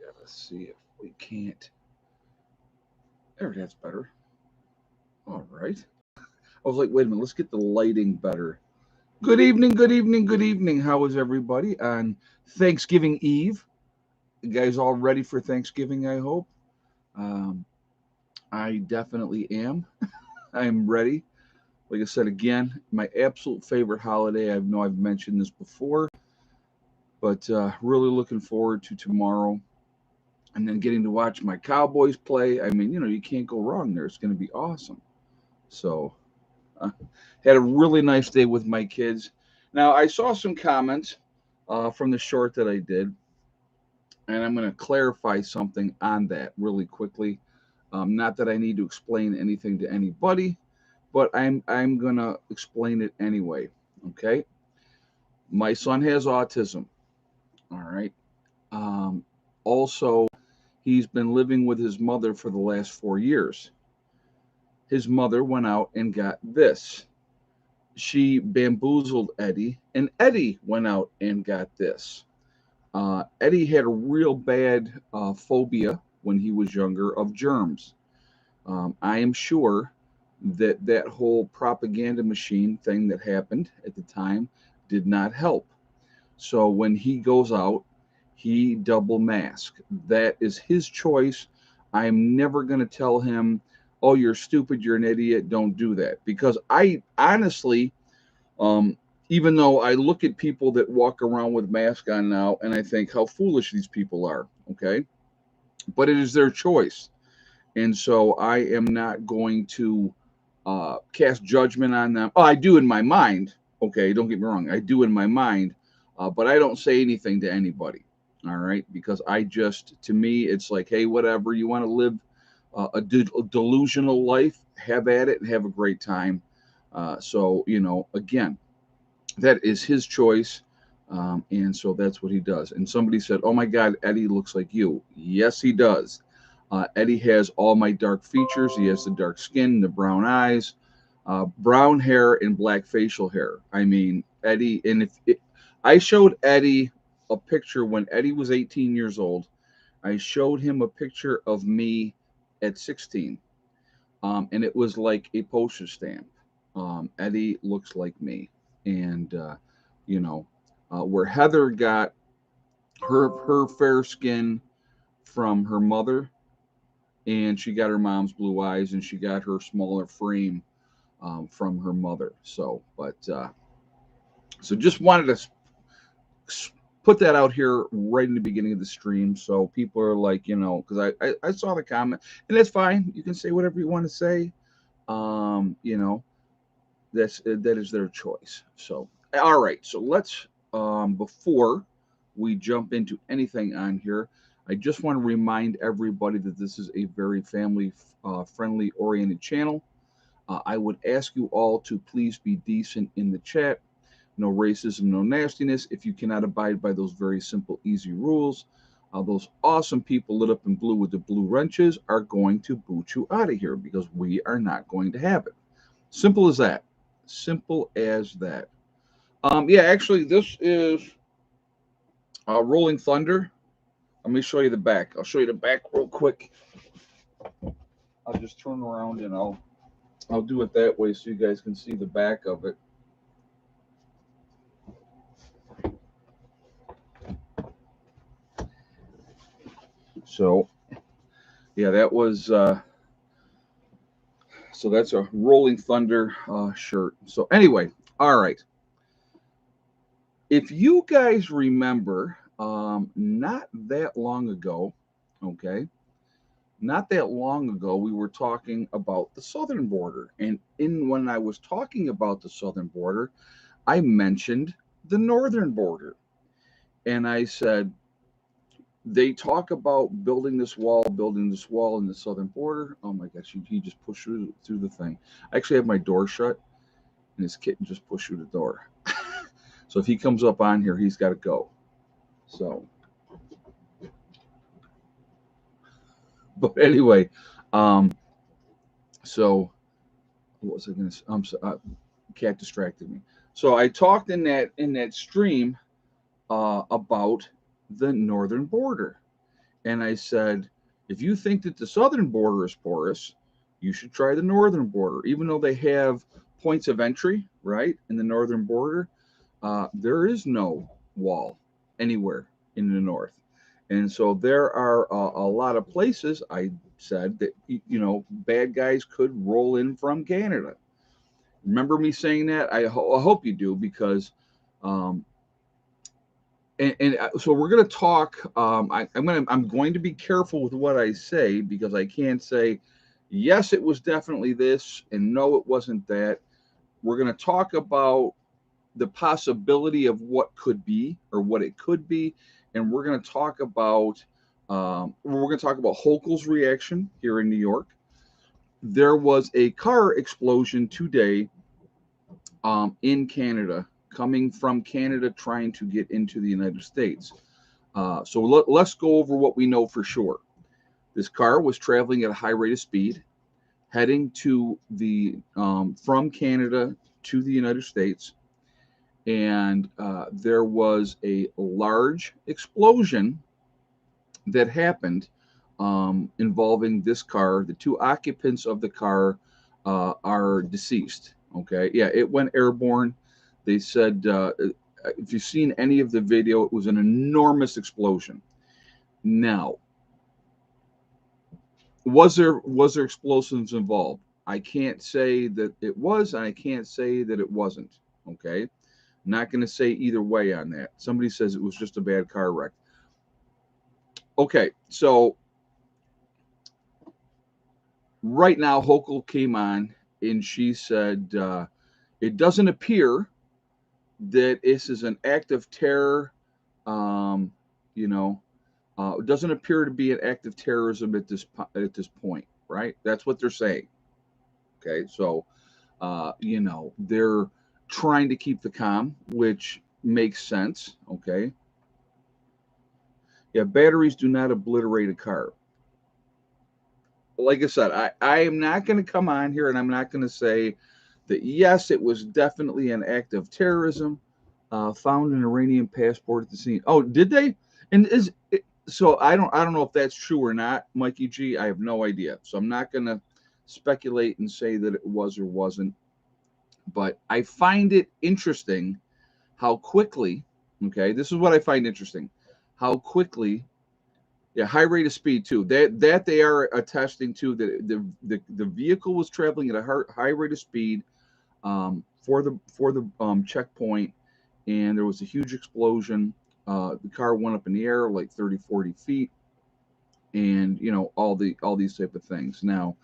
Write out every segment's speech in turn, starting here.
gotta see if we can't. There, that's better. All right. I was like, wait a minute, let's get the lighting better. Good evening, good evening, good evening. How is everybody on Thanksgiving Eve? You guys all ready for Thanksgiving, I hope? Um, I definitely am. I'm ready. Like I said again, my absolute favorite holiday. I know I've mentioned this before, but really looking forward to tomorrow and then getting to watch my Cowboys play. I mean, you can't go wrong there. It's going to be awesome. So, uh, had a really nice day with my kids. Now, I saw some comments from the short that I did, and I'm going to clarify something on that really quickly. Not that I need to explain anything to anybody, but I'm going to explain it anyway. Okay, my son has autism. All right. Um, Also, he's been living with his mother for the last 4 years. His mother went out and got this. She bamboozled Eddie, and Eddie went out and got this. Eddie had a real bad phobia when he was younger of germs. I am sure that that whole propaganda machine thing that happened at the time did not help. So when he goes out, he double mask. That is his choice. I'm never going to tell him, "Oh, you're stupid, you're an idiot, don't do that." Because I honestly, um, even though I look at people that walk around with masks on now and I think how foolish these people are, okay? But it is their choice. And so I am not going to cast judgment on them. Oh, I do in my mind. Okay, don't get me wrong. I do in my mind, but I don't say anything to anybody. All right, because to me, it's like, hey, whatever you want to live a delusional life, have at it and have a great time. Again, that is his choice. And so that's what he does. And somebody said, "Oh my God, Eddie looks like you." Yes, he does. Eddie has all my dark features. He has the dark skin, the brown eyes, brown hair, and black facial hair. I mean, Eddie, and I showed Eddie a picture when Eddie was 18 years old. I showed him a picture of me at 16, and it was like a postage stamp. Eddie looks like me, and you know, where Heather got her fair skin from her mother, and she got her mom's blue eyes, and she got her smaller frame from her mother. So just wanted to put that out here right in the beginning of the stream, so people are like, because I saw the comment, and that's fine. You can say whatever you want to say. Um, you know, that is their choice. So, all right. So let's before we jump into anything on here, I just want to remind everybody that this is a very family friendly oriented channel. I would ask you all to please be decent in the chat. No racism, no nastiness. If you cannot abide by those very simple, easy rules, those awesome people lit up in blue with the blue wrenches are going to boot you out of here because we are not going to have it. Simple as that. Simple as that. Yeah, actually, this is Rolling Thunder. Let me show you the back. I'll show you the back real quick. I'll just turn around and I'll do it that way so you guys can see the back of it. So yeah, that's a Rolling Thunder shirt. So anyway, all right. If you guys remember, not that long ago, okay, not that long ago, we were talking about the southern border. And when I was talking about the southern border, I mentioned the northern border. And I said, they talk about building this wall in the southern border. Oh my gosh, he just pushed through the thing. I actually have my door shut, and his kitten just pushed through the door. So if he comes up on here, he's got to go. So, but anyway, um, so what was I going to? I'm so, cat distracted me. So I talked in that stream about the northern border, And I said, if you think that the southern border is porous, you should try the northern border. Even though they have points of entry, right, in the northern border, there is no wall anywhere in the north. And so there are a lot of places, I said, that, bad guys could roll in from Canada. Remember me saying that? I hope you do, because um, so we're going to talk. I'm going to be careful with what I say, because I can't say yes, it was definitely this, and no, it wasn't that. We're going to talk about the possibility of what could be, or what it could be, and we're going to talk about Hochul's reaction here in New York. There was a car explosion today in Canada, coming from Canada, trying to get into the United States. So let's go over what we know for sure. This car was traveling at a high rate of speed, heading to the from Canada to the United States, and there was a large explosion that happened involving this car. The two occupants of the car are deceased. Okay, yeah, it went airborne. They said, if you've seen any of the video, it was an enormous explosion. Now, was there explosives involved? I can't say that it was, and I can't say that it wasn't. Okay, not going to say either way on that. Somebody says it was just a bad car wreck. Okay, so right now, Hochul came on and she said, it doesn't appear that this is an act of terror. Um, it doesn't appear to be an act of terrorism at this point, right? That's what they're saying. Okay, so they're trying to keep the calm, which makes sense. Okay, yeah, batteries do not obliterate a car. Like I said, I am not going to come on here and I'm not going to say that yes, it was definitely an act of terrorism. Found an Iranian passport at the scene. Oh, did they? And so I don't know if that's true or not, Mikey G. I have no idea. So I'm not going to speculate and say that it was or wasn't. But I find it interesting how quickly. Okay, this is what I find interesting. How quickly, yeah, high rate of speed too. That they are attesting to, that the vehicle was traveling at a high rate of speed for the checkpoint, and there was a huge explosion. The car went up in the air like 30, 40 feet, and all these type of things. Now,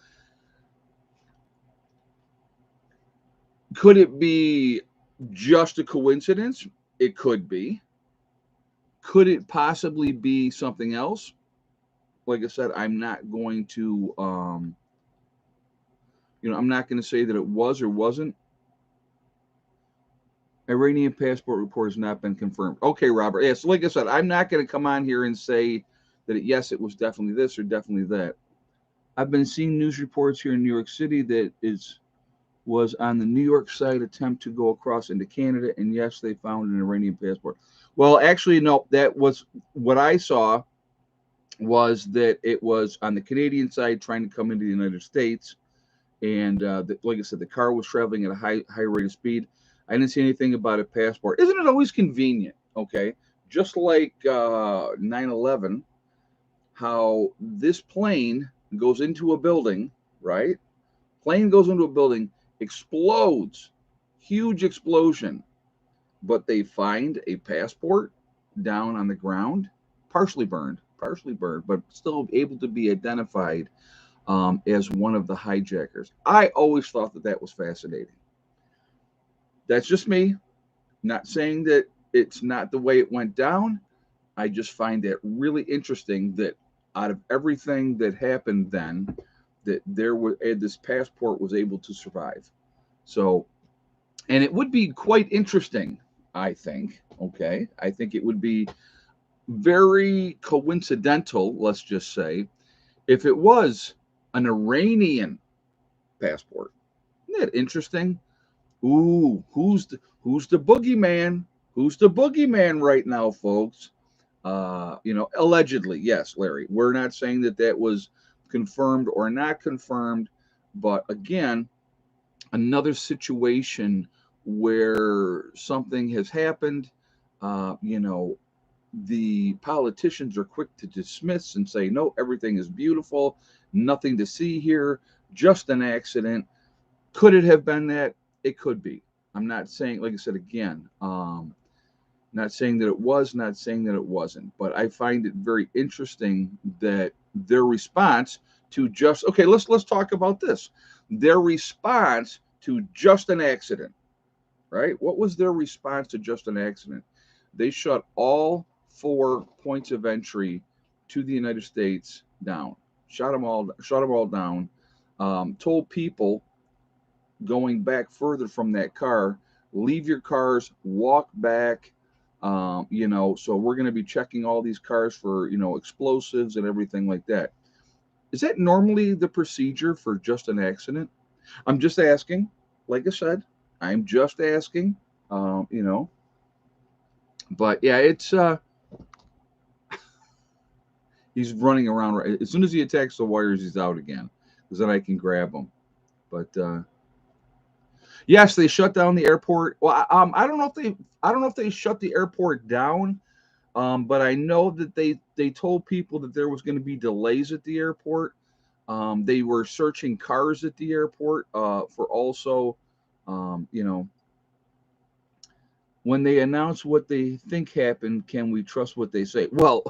could it be just a coincidence? It could be. Could it possibly be something else? Like I said, I'm not going to say that it was or wasn't. Iranian passport report has not been confirmed. Okay, Robert. Yeah, so like I said, I'm not going to come on here and say that yes, it was definitely this or definitely that. I've been seeing news reports here in New York City that was on the New York side attempt to go across into Canada, and yes, they found an Iranian passport. Well, actually, no, that was what I saw, was that it was on the Canadian side trying to come into the United States, and like I said, the car was traveling at a high rate of speed. I didn't see anything about a passport. Isn't it always convenient? Okay, just like 9/11, how this plane goes into a building, right? Plane goes into a building, explodes, huge explosion, but they find a passport down on the ground, partially burned, but still able to be identified as one of the hijackers. I always thought that that was fascinating. That's just me. Not saying that it's not the way it went down. I just find that really interesting that out of everything that happened then, that this passport was able to survive. So, and it would be quite interesting, I think. Okay, I think it would be very coincidental, let's just say, if it was an Iranian passport. Isn't that interesting? Ooh, who's the boogeyman? Who's the boogeyman right now, folks? Allegedly, yes, Larry. We're not saying that that was confirmed or not confirmed, but again, another situation where something has happened. Uh, you know, the politicians are quick to dismiss and say, no, everything is beautiful, nothing to see here, just an accident. Could it have been that? It could be. I'm not saying, like I said again, not saying that it was, not saying that it wasn't, but I find it very interesting that their response to just okay, let's talk about this. Their response to just an accident, right? What was their response to just an accident? They shut all 4 points of entry to the United States down. Shut them all down. Told people going back further from that car, leave your cars, walk back. So we're going to be checking all these cars for explosives and everything like that. Is that normally the procedure for just an accident? I'm just asking. Like I said, I'm just asking. Um, you know, but yeah, it's he's running around. As soon as he attacks the wires, he's out again, because then I can grab him. But yes, they shut down the airport. Well, I don't know if they shut the airport down. But I know that they told people that there was going to be delays at the airport. They were searching cars at the airport for also, um, you know, when they announce what they think happened, can we trust what they say? Well,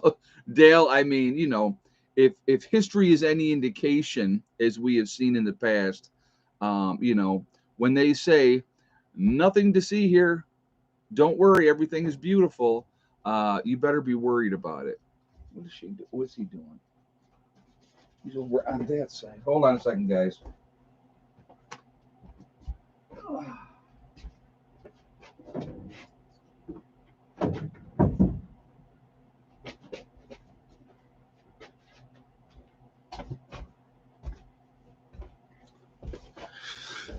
Dale, I mean, if history is any indication, as we have seen in the past, when they say nothing to see here, don't worry, everything is beautiful. You better be worried about it. What is she? What's he doing? He's over on that side. Hold on a second, guys.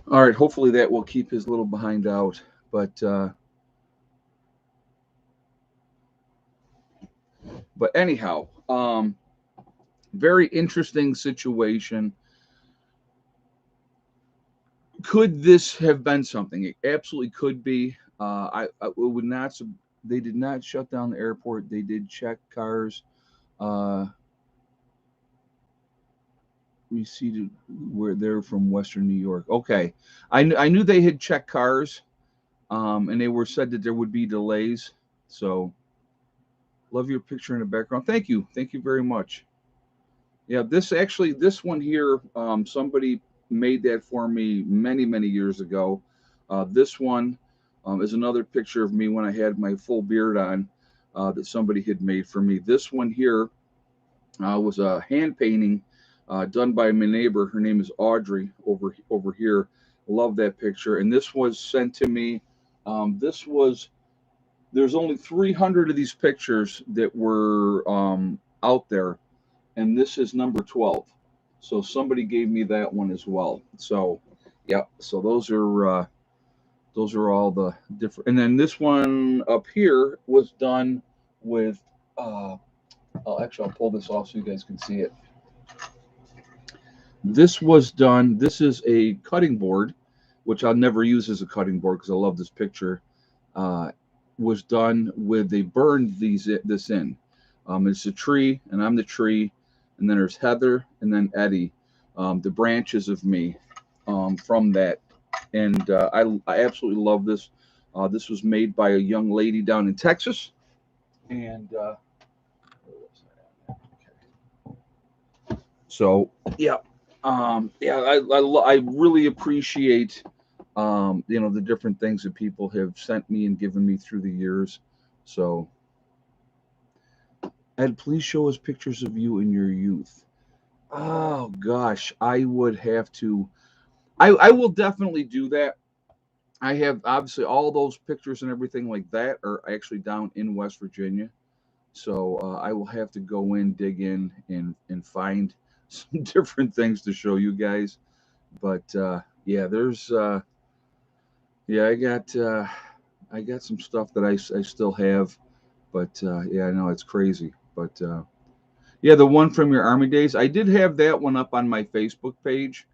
All right. Hopefully that will keep his little behind out. But anyhow, very interesting situation. Could this have been something? It absolutely could be. I would not. They did not shut down the airport. They did check cars. Uh, we see where they're from Western New York. Okay, I knew they had checked cars, and they were said that there would be delays. So love your picture in the background. Thank you very much. Yeah, this one here, somebody made that for me many years ago. This one is another picture of me when I had my full beard on, that somebody had made for me. This one here was a hand painting done by my neighbor. Her name is Audrey over here. Love that picture. And this was sent to me. This was There's only 300 of these pictures that were out there, and this is number 12. So somebody gave me that one as well. So yeah, so those are all the different. And then this one up here was done with. I'll pull this off so you guys can see it. This was done. This is a cutting board, which I'll never use as a cutting board because I love this picture. Uh, was done with they burned this in. It's a tree, and I'm the tree, and then there's Heather, and then Eddie, the branches of me from that, and I absolutely love this. This was made by a young lady down in Texas, and so yeah, I really appreciate the different things that people have sent me and given me through the years. So Ed, please show us pictures of you in your youth. Oh gosh, I would have to. I will definitely do that. I have obviously all those pictures and everything like that are actually down in West Virginia. So I will have to go in, dig in, and find some different things to show you guys. But yeah, there's yeah, I got some stuff that I still have. But yeah, I know it's crazy. But yeah, the one from your Army days, I did have that one up on my Facebook page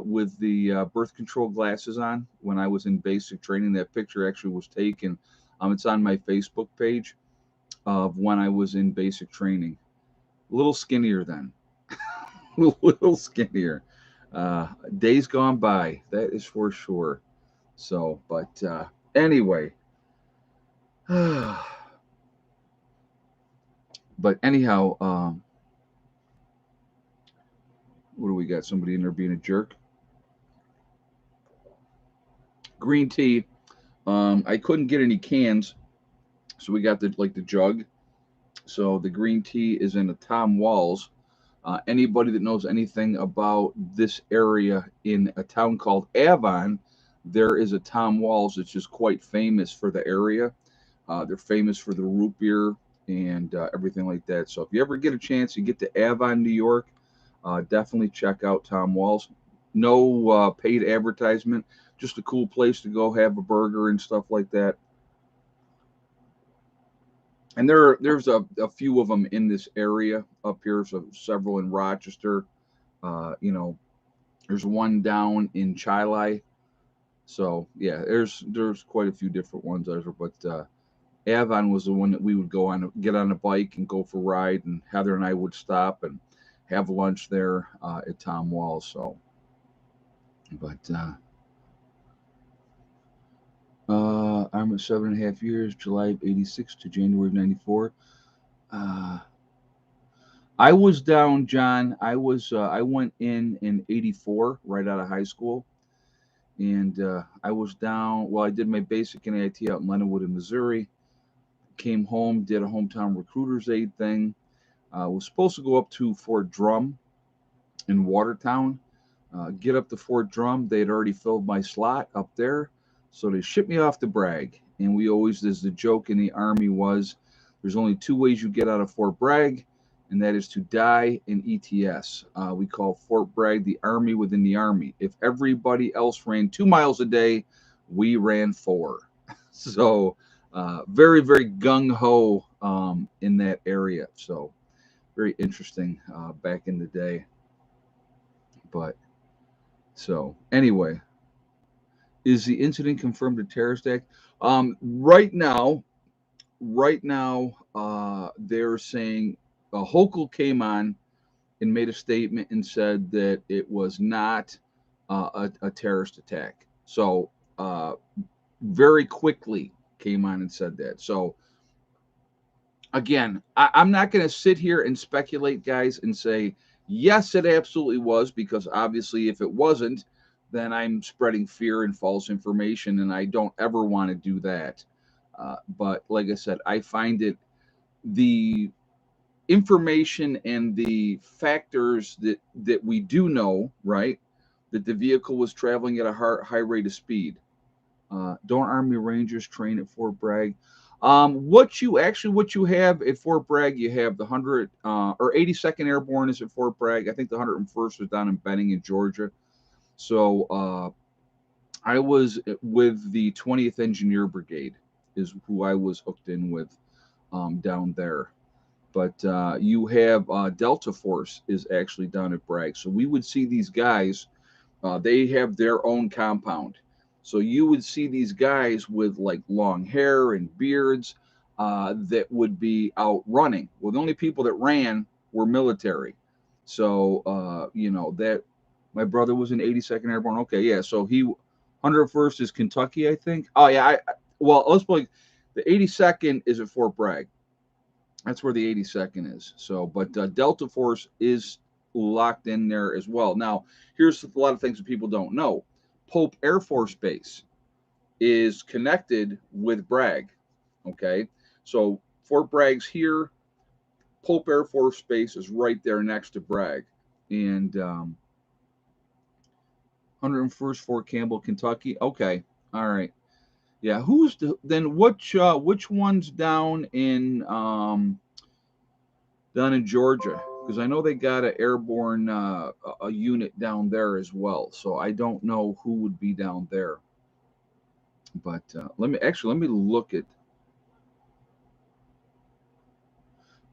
with the birth control glasses on when I was in basic training. That picture actually was taken. It's on my Facebook page of when I was in basic training. A little skinnier then, a little skinnier. Days gone by, that is for sure. So, but anyway, but anyhow, what do we got? Somebody in there being a jerk. Green tea. I couldn't get any cans, so we got the jug. So the green tea is in a Tom Walls. Anybody that knows anything about this area in a town called Avon, there is a Tom Walls that's just quite famous for the area. They're famous for the root beer and everything like that. So if you ever get a chance, you get to Avon, New York, definitely check out Tom Walls. No paid advertisement, just a cool place to go have a burger and stuff like that. And there's a few of them in this area up here, so several in Rochester. You know, there's one down in Chili. So yeah, there's quite a few different ones there, but Avon was the one that we would go on, get on a bike and go for a ride, and Heather and I would stop and have lunch there at Tom Walls. So, but I'm at 7.5 years, July of '86 to January of '94. Uh, I was down, John. I went in '84, right out of high school, and I was down. Well, I did my basic in AIT out in Leonardwood, in Missouri. Came home, did a hometown recruiters aid thing. Was supposed to go up to Fort Drum in Watertown. Get up to Fort Drum. They had already filled my slot up there, so they shipped me off to Bragg. And we always, as the joke in the Army was, there's only two ways you get out of Fort Bragg, and that is to die in ETS. We call Fort Bragg the Army within the Army. If everybody else ran 2 miles a day, we ran 4. So very, very gung ho in that area. So very interesting back in the day. But so anyway, is the incident confirmed a terrorist act? Right now, they're saying Hochul came on and made a statement and said that it was not a terrorist attack. So very quickly came on and said that. So again, I'm not going to sit here and speculate, guys, and say, yes, it absolutely was, because obviously, if it wasn't, then I'm spreading fear and false information, and I don't ever want to do that. But like I said, I find it the information and the factors that we do know, right? That the vehicle was traveling at a high rate of speed. Don't Army Rangers train at Fort Bragg? What you have at Fort Bragg, you have the 100 or 82nd Airborne is at Fort Bragg. I think the 101st was down in Benning in Georgia. So I was with the 20th Engineer Brigade, is who I was hooked in with down there. But you have Delta Force is actually down at Bragg. So we would see these guys. They have their own compound. So you would see these guys with like long hair and beards that would be out running. Well, the only people that ran were military. So that my brother was in 82nd Airborne. Okay, yeah. So he 101st is Kentucky, I think. Oh yeah. Well, let's play. The 82nd is at Fort Bragg. That's where the 82nd is. So, but Delta Force is locked in there as well. Now, here's a lot of things that people don't know. Pope Air Force Base is connected with Bragg. Okay, so Fort Bragg's here. Pope Air Force Base is right there next to Bragg, and 101st Fort Campbell, Kentucky. Okay, all right. Yeah, then which one's down in Georgia? Because I know they got an airborne a unit down there as well. So I don't know who would be down there. But let me look at.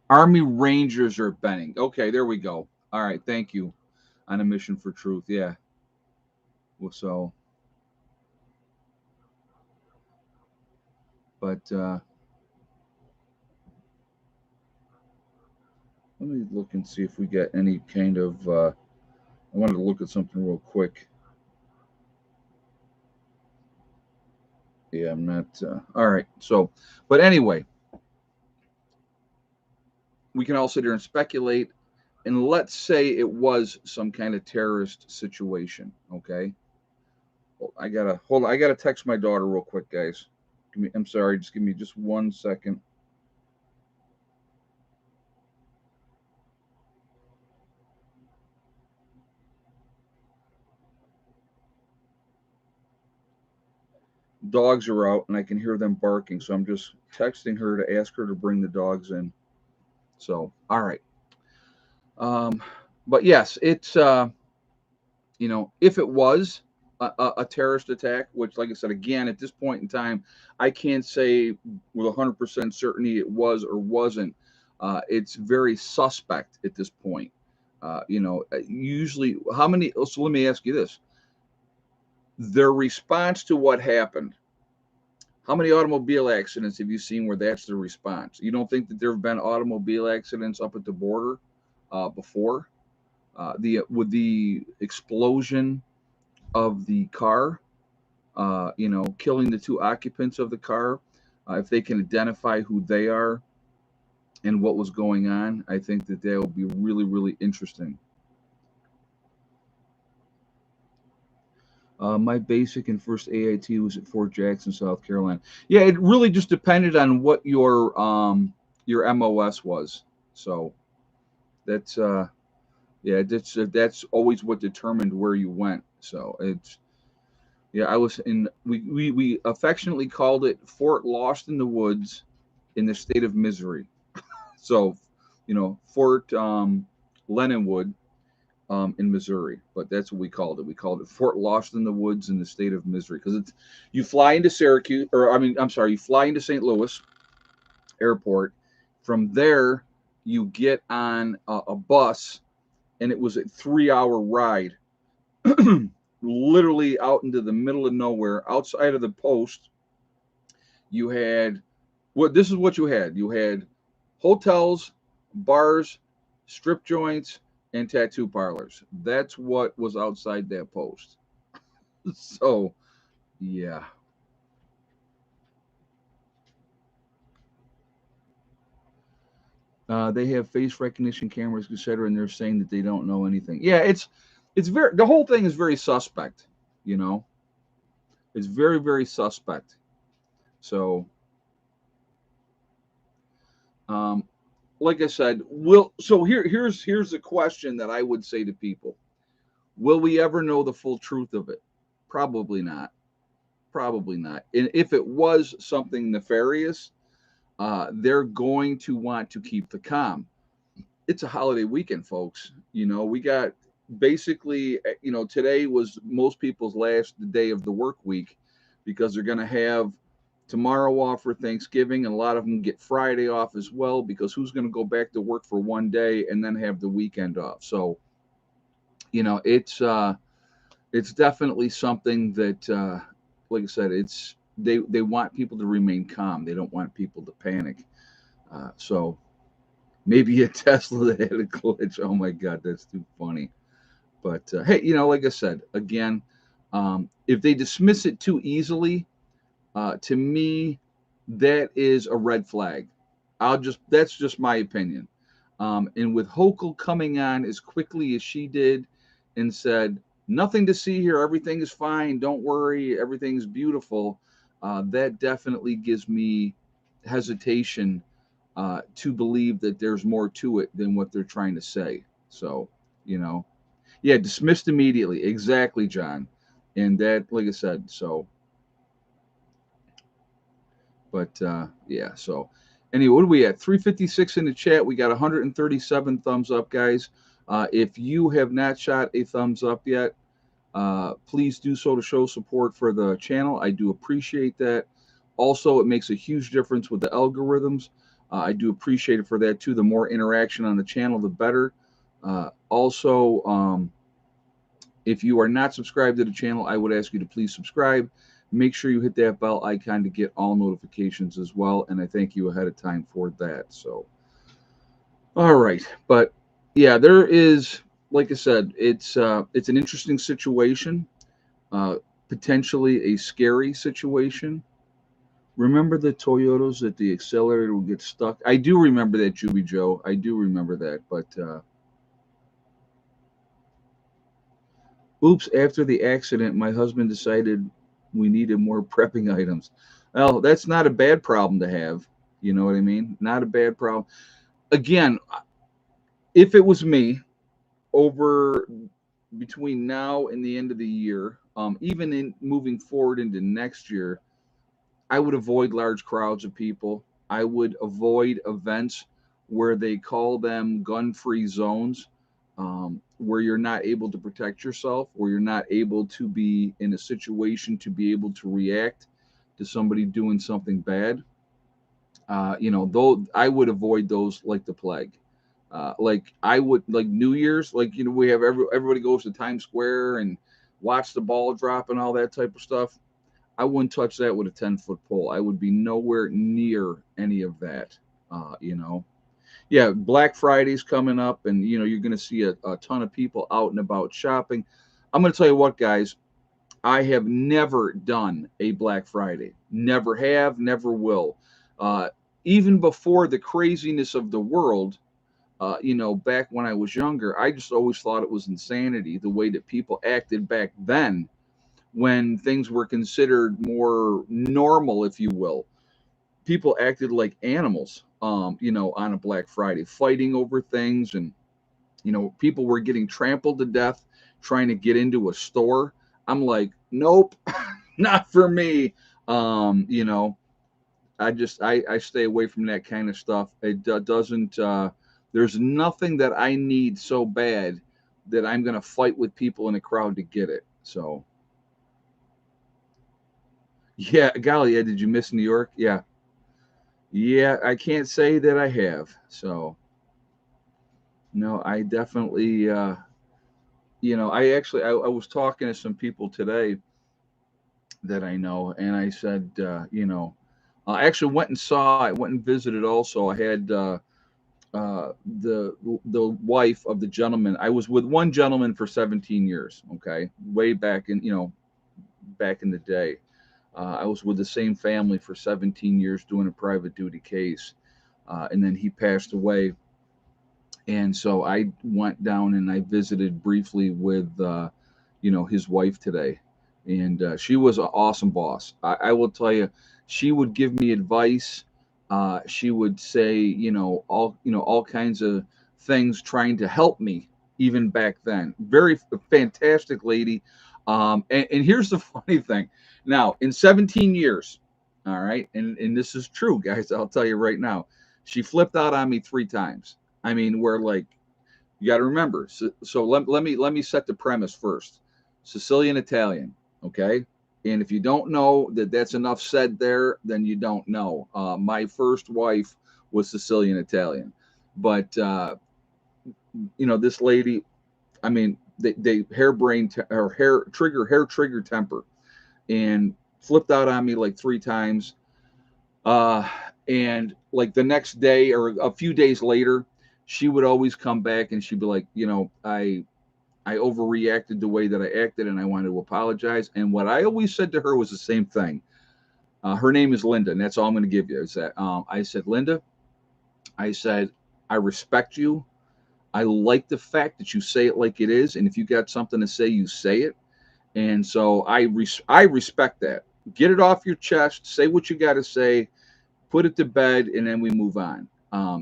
Army Rangers are Benning. Okay, there we go. All right, thank you. On a mission for truth. Yeah. Well, so, but let me look and see if we get any kind of. I wanted to look at something real quick. Yeah, I'm not. All right. So, but anyway, we can all sit here and speculate. And let's say it was some kind of terrorist situation. Okay. Well, I gotta hold on. I gotta text my daughter real quick, guys. I'm sorry. Just give me just 1 second. Dogs are out and I can hear them barking. So I'm just texting her to ask her to bring the dogs in. So, all right. Um, but yes, it's, if it was a terrorist attack, which, like I said, again, at this point in time, I can't say with 100% certainty it was or wasn't. It's very suspect at this point. Usually, how many? So let me ask you this: their response to what happened. How many automobile accidents have you seen where that's the response? You don't think that there have been automobile accidents up at the border before? The with the explosion of the car, killing the two occupants of the car. If they can identify who they are and what was going on, I think that will be really, really interesting. My basic and first AIT was at Fort Jackson, South Carolina. Yeah, it really just depended on what your MOS was. So that's yeah, that's always what determined where you went. So it's yeah, I was in we affectionately called it Fort Lost in the Woods in the state of Missouri. So, Fort Leninwood in Missouri, but that's what we called it. We called it Fort Lost in the Woods in the state of Missouri because it's you fly into Syracuse, or I mean, I'm sorry, you fly into St. Louis Airport. From there, you get on a bus, and it was a 3-hour ride, literally out into the middle of nowhere, outside of the post. You had what? This is what you had. You had hotels, bars, strip joints, and tattoo parlors. That's what was outside that post. So, yeah. They have face recognition cameras, etc., and they're saying that they don't know anything. Yeah, it's very the whole thing is very suspect. You know, it's very very suspect. So, um, like I said, will so here's the question that I would say to people: will we ever know the full truth of it? Probably not. Probably not. And if it was something nefarious, they're going to want to keep the calm. It's a holiday weekend, folks. We got basically, today was most people's last day of the work week because they're going to have tomorrow off for Thanksgiving, and a lot of them get Friday off as well because who's going to go back to work for one day and then have the weekend off? So, it's definitely something that, like I said, they want people to remain calm. They don't want people to panic. So maybe a Tesla that had a glitch. Oh my God, that's too funny. But hey, like I said, again, if they dismiss it too easily, to me, that is a red flag. That's just my opinion. And with Hochul coming on as quickly as she did and said, nothing to see here, everything is fine, don't worry, everything's beautiful, that definitely gives me hesitation to believe that there's more to it than what they're trying to say. So, you know, yeah, dismissed immediately. Exactly, John. And that, like I said, so but yeah, so anyway, what are we at? 356 in the chat. We got 137 thumbs up, guys. If you have not shot a thumbs up yet, please do so to show support for the channel. I do appreciate that. Also, it makes a huge difference with the algorithms. I do appreciate it for that too. The more interaction on the channel, the better. Also, if you are not subscribed to the channel, I would ask you to please subscribe. Make sure you hit that bell icon to get all notifications as well. And I thank you ahead of time for that. So, all right. But yeah, there is, like I said, it's an interesting situation, uh, potentially a scary situation. Remember the Toyotas that the accelerator would get stuck? I do remember that, Juby Joe. I do remember that. But oops, after the accident, my husband decided we needed more prepping items. Well, that's not a bad problem to have. You know what I mean? Not a bad problem. Again, if it was me, over between now and the end of the year, even in moving forward into next year, I would avoid large crowds of people. I would avoid events where they call them gun-free zones, where you're not able to protect yourself, where you're not able to be in a situation to be able to react to somebody doing something bad. Though I would avoid those like the plague. Like I would like New Year's, like we have everybody goes to Times Square and watch the ball drop and all that type of stuff. I wouldn't touch that with a 10-foot pole. I would be nowhere near any of that. Uh, you know, yeah, Black Friday's coming up, and you're going to see a ton of people out and about shopping. I'm going to tell you what, guys. I have never done a Black Friday. Never have, never will. Uh, Even before the craziness of the world, back when I was younger, I just always thought it was insanity the way that people acted back then when things were considered more normal, if you will. People acted like animals, on a Black Friday, fighting over things, and people were getting trampled to death trying to get into a store. I'm like, nope, not for me. Um, you know, I stay away from that kind of stuff. It doesn't. There's nothing that I need so bad that I'm gonna fight with people in a crowd to get it. So yeah, golly, yeah, did you miss New York? Yeah, yeah. I can't say that I have. So no, I definitely. I was talking to some people today that I know, and I said, I actually went and saw. I went and visited. Also, I had the wife of the gentleman. I was with one gentleman for 17 years. Okay, way back back in the day. I was with the same family for 17 years doing a private duty case, and then he passed away. And so I went down and I visited briefly with, his wife today, and she was an awesome boss. I will tell you, she would give me advice. She would say, all kinds of things, trying to help me even back then. Very fantastic lady. And here's the funny thing. Now, in 17 years, all right, and this is true, guys. I'll tell you right now, she flipped out on me 3 times. I mean, where like you got to remember. So let me set the premise first. Sicilian Italian, okay? And if you don't know that that's enough said there, then you don't know. My first wife was Sicilian Italian, but this lady, I mean, they hair trigger temper, and flipped out on me like 3 times. Uh, and like the next day or a few days later, she would always come back and she'd be like, I overreacted the way that I acted and I wanted to apologize. And what I always said to her was the same thing. Her name is Linda, and that's all I'm going to give you. Is that I said, Linda, I said, I respect you. I like the fact that you say it like it is, and if you got something to say, you say it. And so I respect that. Get it off your chest. Say what you got to say, put it to bed, and then we move on.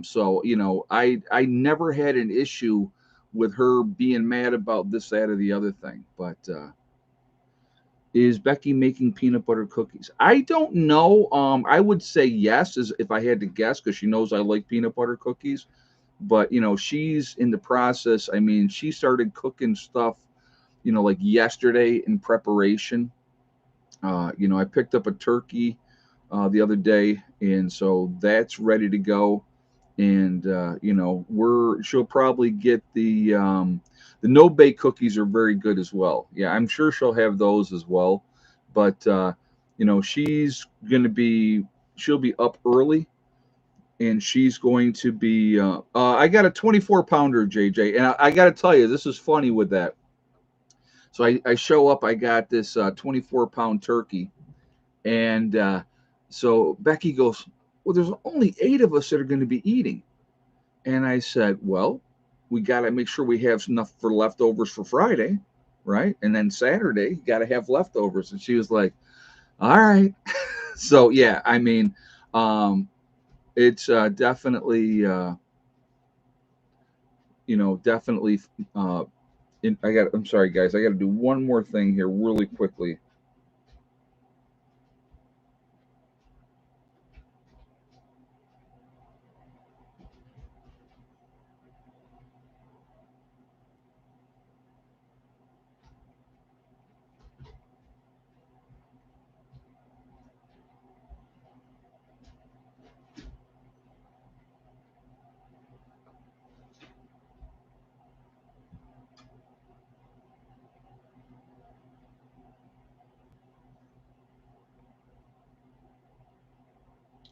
So I never had an issue with her being mad about this, that, or the other thing. But is Becky making peanut butter cookies? I don't know. I would say yes, as if I had to guess, because she knows I like peanut butter cookies. But she's in the process. I mean, she started cooking stuff, like yesterday in preparation. I picked up a turkey the other day, and so that's ready to go. And she'll probably get the no bake cookies are very good as well. Yeah, I'm sure she'll have those as well. But she'll be up early, and she's going to be. I got a 24-pounder, JJ, and I got to tell you, this is funny with that. So I show up, I got this 24-pound turkey, and so Becky goes, "Well, there's only 8 of us that are going to be eating." And I said, "Well, we got to make sure we have enough for leftovers for Friday, right? And then Saturday, you got to have leftovers." And she was like, "All right." So yeah, I mean, it's definitely, definitely. I'm sorry, guys. I got to do one more thing here really quickly.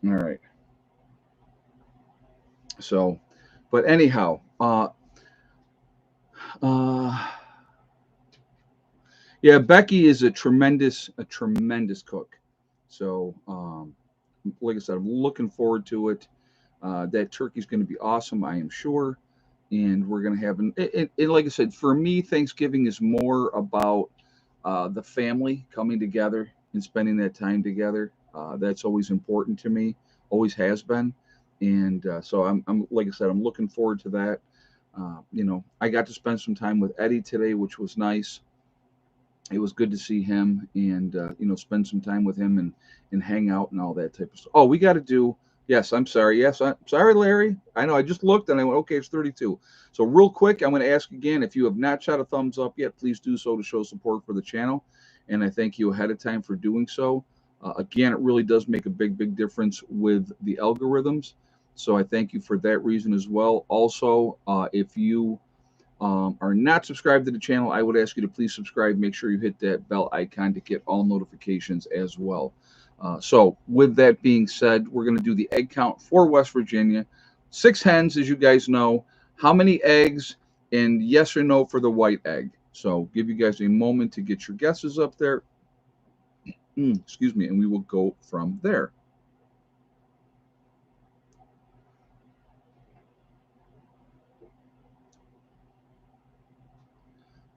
All right. So, but anyhow, uh, yeah, Becky is a tremendous cook. So, like I said, I'm looking forward to it. That turkey's going to be awesome, I am sure. And we're going to have like I said, for me, Thanksgiving is more about the family coming together and spending that time together. That's always important to me, always has been. And so I'm, like I said, I'm looking forward to that. I got to spend some time with Eddie today, which was nice. It was good to see him and spend some time with him and hang out and all that type of stuff. Oh, we got to do. Yes, I'm sorry. Yes, I'm sorry, Larry. I know. I just looked and I went, okay, it's 32. So real quick, I'm going to ask again, if you have not shot a thumbs up yet, please do so to show support for the channel, and I thank you ahead of time for doing so. Again, it really does make a big difference with the algorithms. So I thank you for that reason as well. Also, if you are not subscribed to the channel, I would ask you to please subscribe. Make sure you hit that bell icon to get all notifications as well. So, with that being said, we're going to do the egg count for West Virginia. 6 hens, as you guys know. How many eggs? And yes or no for the white egg. So, give you guys a moment to get your guesses up there. Excuse me, and we will go from there.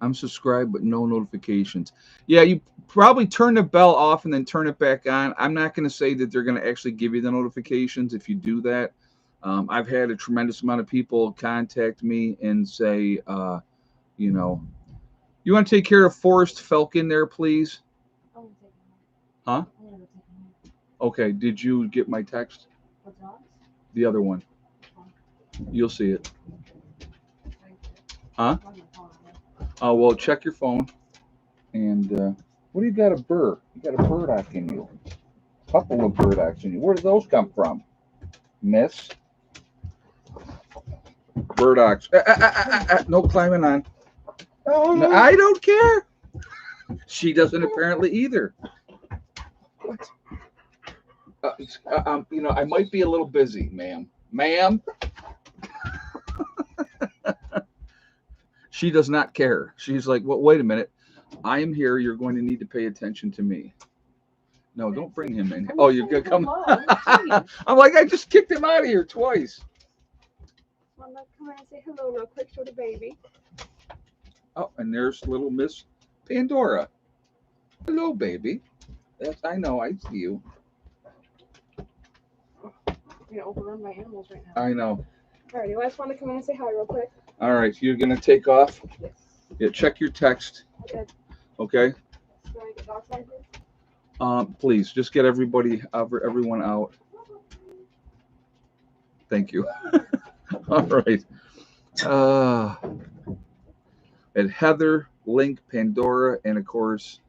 I'm subscribed, but no notifications. Yeah, you probably turn the bell off and then turn it back on. I'm not going to say that they're going to actually give you the notifications if you do that. I've had a tremendous amount of people contact me and say, you know, you want to take care of Forrest Falcon there, please? Huh? Okay. Did you get my text? The other one. You'll see it. Huh? Well, check your phone. And what do you got a bird? You got a burdock in you. A couple of burdocks in you. Where did those come from, miss? Burdocks. No climbing on. No, I don't care. She doesn't apparently either. What? I might be a little busy, ma'am. Ma'am. She does not care. She's like, well, wait a minute. I am here. You're going to need to pay attention to me. No, don't bring him in. Oh, you're gonna come. I'm like, I just kicked him out of here twice. Come in and say hello real quick, show the baby. Oh, and there's little Miss Pandora. Hello, baby. I know. I see you. I'm gonna overrun my animals right now. I know. Alright, you guys want to come in and say hi real quick? All right, you're gonna take off. Yes. Yeah, check your text. Okay. Okay. Do I get dog sign, please? Please just get everyone out. Thank you. All right. And Heather, Link, Pandora, and of course,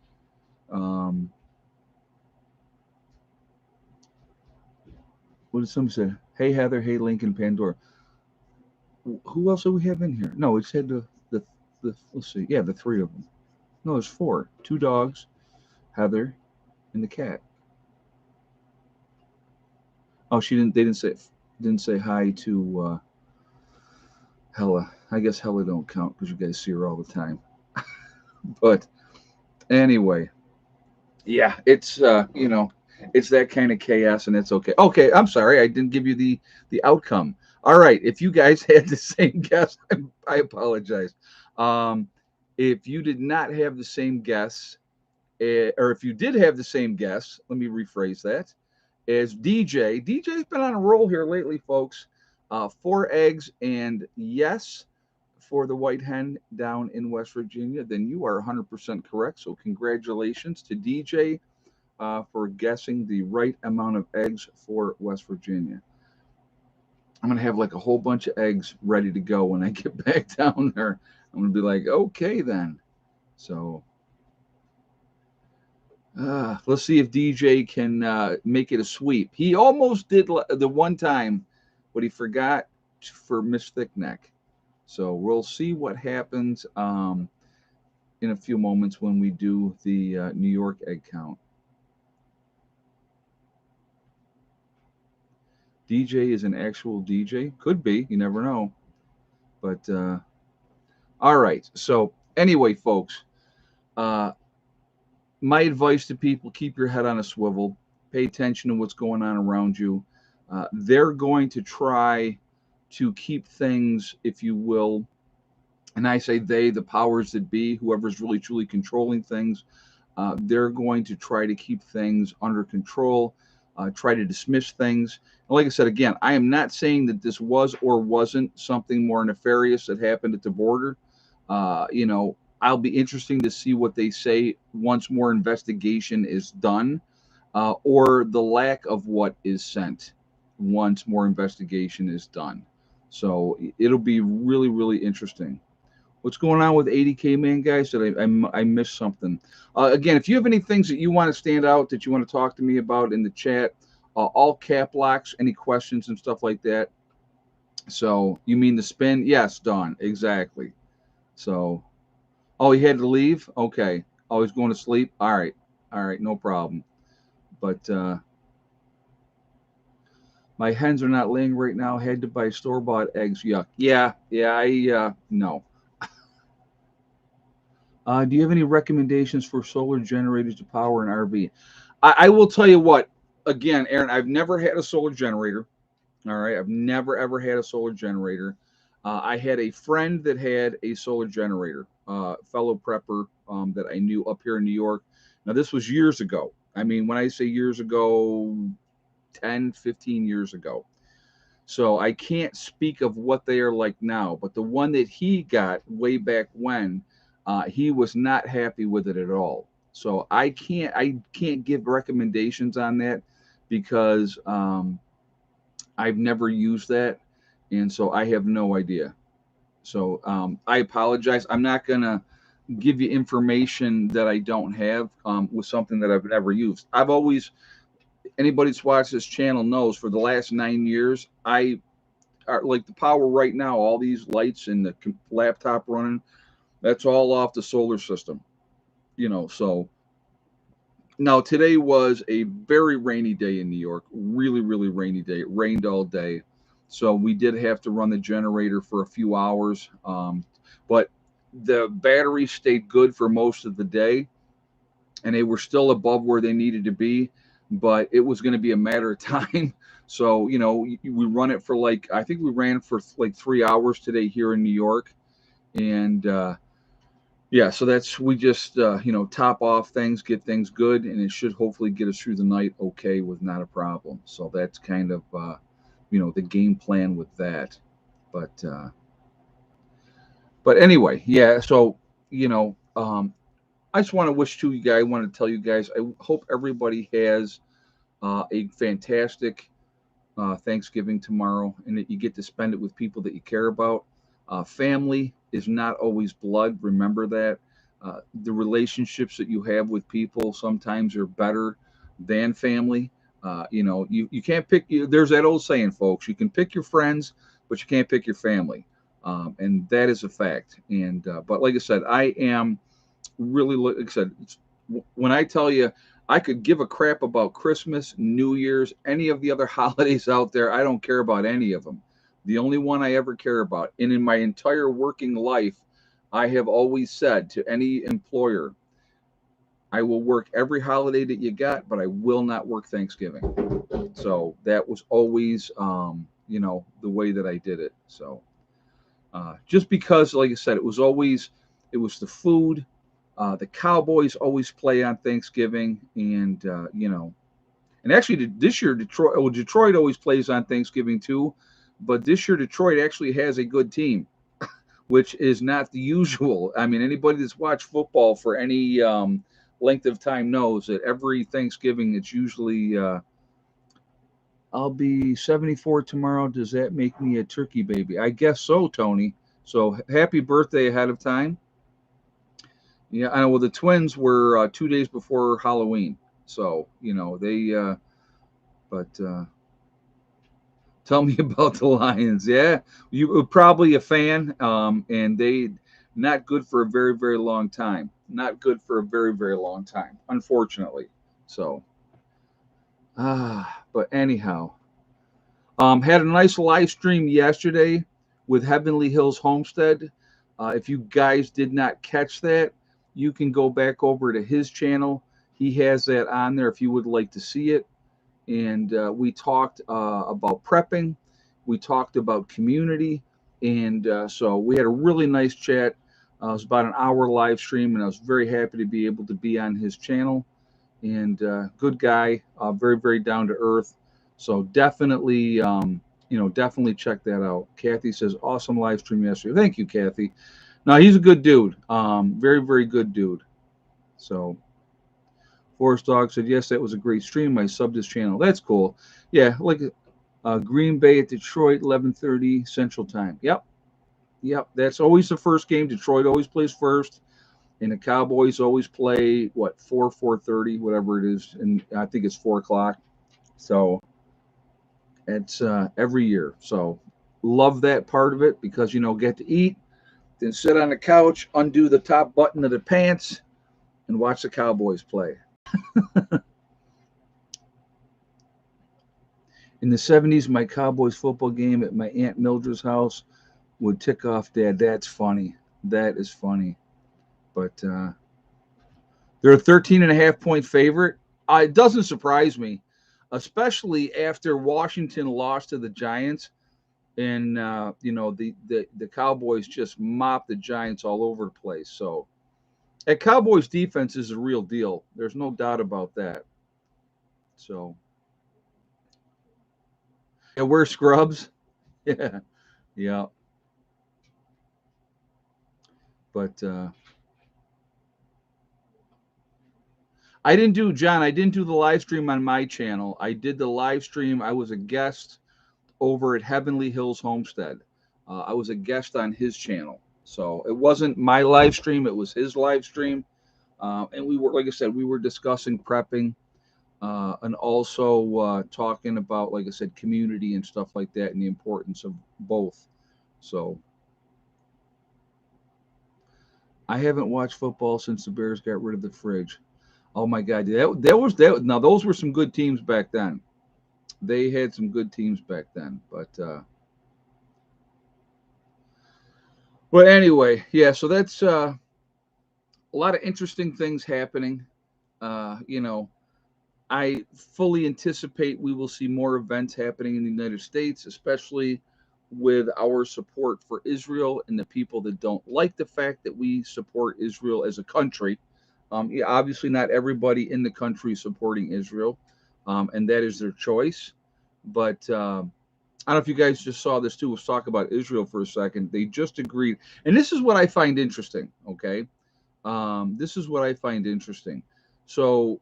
What did some say? Hey Heather, hey Lincoln, Pandora. Who else do we have in here? No, it said the let's see, yeah, the three of them. No, there's four. Two dogs, Heather, and the cat. Oh, she didn't. They didn't say hi to Hella. I guess Hella don't count because you guys see her all the time. But anyway, yeah, it's it's that kind of chaos, and it's okay. Okay, I'm sorry, I didn't give you the outcome. All right, if you guys had the same guess, I apologize. Um, if you did not have the same guess, or if you did have the same guess, let me rephrase that. As DJ, DJ's been on a roll here lately, folks. Four eggs and yes for the white hen down in West Virginia, then you are 100% correct. So congratulations to DJ for guessing the right amount of eggs for West Virginia. I'm gonna have like a whole bunch of eggs ready to go when I get back down there. I'm gonna be like, okay then. So let's see if DJ can make it a sweep. He almost did the one time, but he forgot for Miss Thickneck. So we'll see what happens in a few moments when we do the New York egg count. DJ is an actual DJ. Could be. You never know. But all right. So anyway, folks, uh, my advice to people: keep your head on a swivel. Pay attention to what's going on around you. They're going to try to keep things, if you will, and I say they, the powers that be, whoever's really truly controlling things, they're going to try to keep things under control, try to dismiss things. And like I said, again, I am not saying that this was or wasn't something more nefarious that happened at the border. I'll be interesting to see what they say once more investigation is done, or the lack of what is sent once more investigation is done. So it'll be really, really interesting. What's going on with 80K man, guys? Did I missed something? Again, if you have any things that you want to stand out that you want to talk to me about in the chat, all cap locks, any questions and stuff like that. So you mean the spin? Yes, Don, exactly. So, oh, he had to leave. Okay. Oh, he's going to sleep. All right, no problem. But my hens are not laying right now. Had to buy store bought eggs. Yuck. Yeah. I no. Do you have any recommendations for solar generators to power an RV? I will tell you what. Again, Aaron, I've never had a solar generator. All right, I've never ever had a solar generator. I had a friend that had a solar generator, fellow prepper that I knew up here in New York. Now, this was years ago. I mean, when I say years ago, 10, 15 years ago. So I can't speak of what they are like now, but the one that he got way back when, he was not happy with it at all. So I can't give recommendations on that because I've never used that, and so I have no idea. So I apologize. I'm not gonna give you information that I don't have with something that I've never used. I've always anybody that's watched this channel knows for the last 9 years I are like the power right now, all these lights and the laptop running, that's all off the solar system, So now today was a very rainy day in New York, really, really rainy day. It rained all day. So we did have to run the generator for a few hours. But the battery stayed good for most of the day and they were still above where they needed to be, but it was going to be a matter of time. So, we run it for I think we ran for like 3 hours today here in New York. And yeah, so we just, top off things, get things good, and it should hopefully get us through the night okay with not a problem. So that's kind of, the game plan with that. But anyway, yeah, so, I just want to wish to you guys, I want to tell you guys, I hope everybody has a fantastic Thanksgiving tomorrow and that you get to spend it with people that you care about. Family is not always blood. Remember that. The relationships that you have with people sometimes are better than family. You can't pick. There's that old saying, folks. You can pick your friends, but you can't pick your family, and that is a fact. And but like I said, I am really like I said. When I tell you, I could give a crap about Christmas, New Year's, any of the other holidays out there. I don't care about any of them. The only one I ever care about, and in my entire working life, I have always said to any employer, I will work every holiday that you got, but I will not work Thanksgiving. So that was always, the way that I did it. So just because, like I said, it was the food. The Cowboys always play on Thanksgiving, and actually this year Detroit always plays on Thanksgiving too, but this year Detroit actually has a good team, which is not the usual. I mean, anybody that's watched football for any length of time knows that every Thanksgiving it's usually I'll be 74 tomorrow. Does that make me a turkey baby? I guess so, Tony. So happy birthday ahead of time. Yeah, I know. Well, the Twins were 2 days before Halloween, so but tell me about the Lions. Yeah, you were probably a fan, and they not good for a very, very long time. Not good for a very, very long time, unfortunately. So, but anyhow, had a nice live stream yesterday with Heavenly Hills Homestead. If you guys did not catch that, you can go back over to his channel. He has that on there if you would like to see it. And we talked about prepping. We talked about community. And so we had a really nice chat. It was about an hour live stream, and I was very happy to be able to be on his channel. And good guy, very, very down to earth. So definitely, definitely check that out. Kathy says, awesome live stream yesterday. Thank you, Kathy. No, he's a good dude. Very, very good dude. So Forest Dog said, yes, that was a great stream. I subbed his channel. That's cool. Yeah, like Green Bay at Detroit, 11:30 Central Time. Yep. That's always the first game. Detroit always plays first. And the Cowboys always play, 4:30, whatever it is. And I think it's 4 o'clock. So it's every year. So love that part of it because, get to eat, then sit on the couch, undo the top button of the pants, and watch the Cowboys play. In the 70s, my Cowboys football game at my Aunt Mildred's house would tick off Dad. That's funny. That is funny. But they're a 13.5-point favorite. It doesn't surprise me, especially after Washington lost to the Giants. And, the Cowboys just mopped the Giants all over the place. So that Cowboys defense is a real deal. There's no doubt about that. So, yeah, wear scrubs. Yeah. Yeah. But I didn't do the live stream on my channel. I did the live stream. I was a guest over at Heavenly Hills Homestead. I was a guest on his channel. So it wasn't my live stream. It was his live stream. And we were, like I said, we were discussing prepping and also talking about, like I said, community and stuff like that and the importance of both. So I haven't watched football since the Bears got rid of the fridge. Oh my God, that. Now those were some good teams back then. They had some good teams back then, but anyway, yeah. So that's a lot of interesting things happening. I fully anticipate we will see more events happening in the United States, especially with our support for Israel and the people that don't like the fact that we support Israel as a country. Yeah, obviously, not everybody in the country is supporting Israel, and that is their choice. But I don't know if you guys just saw this too. Let's talk about Israel for a second. They just agreed, and this is what I find interesting. Okay, this is what I find interesting. So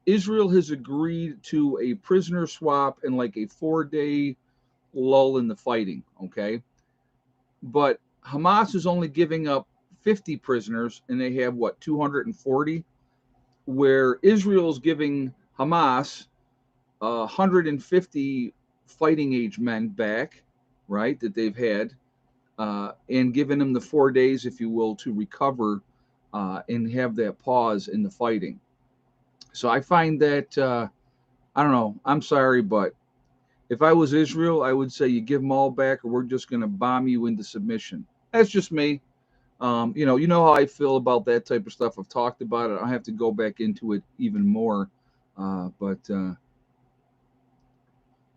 Israel has agreed to a prisoner swap and like a 4-day lull in the fighting. Okay, but Hamas is only giving up 50 prisoners, and they have 240, where Israel's giving Hamas 150 fighting age men back, right, that they've had, and given them the 4 days, if you will, to recover and have that pause in the fighting. So I find that, I don't know, I'm sorry, but if I was Israel, I would say you give them all back or we're just going to bomb you into submission. That's just me. You know how I feel about that type of stuff. I've talked about it. I have to go back into it even more. But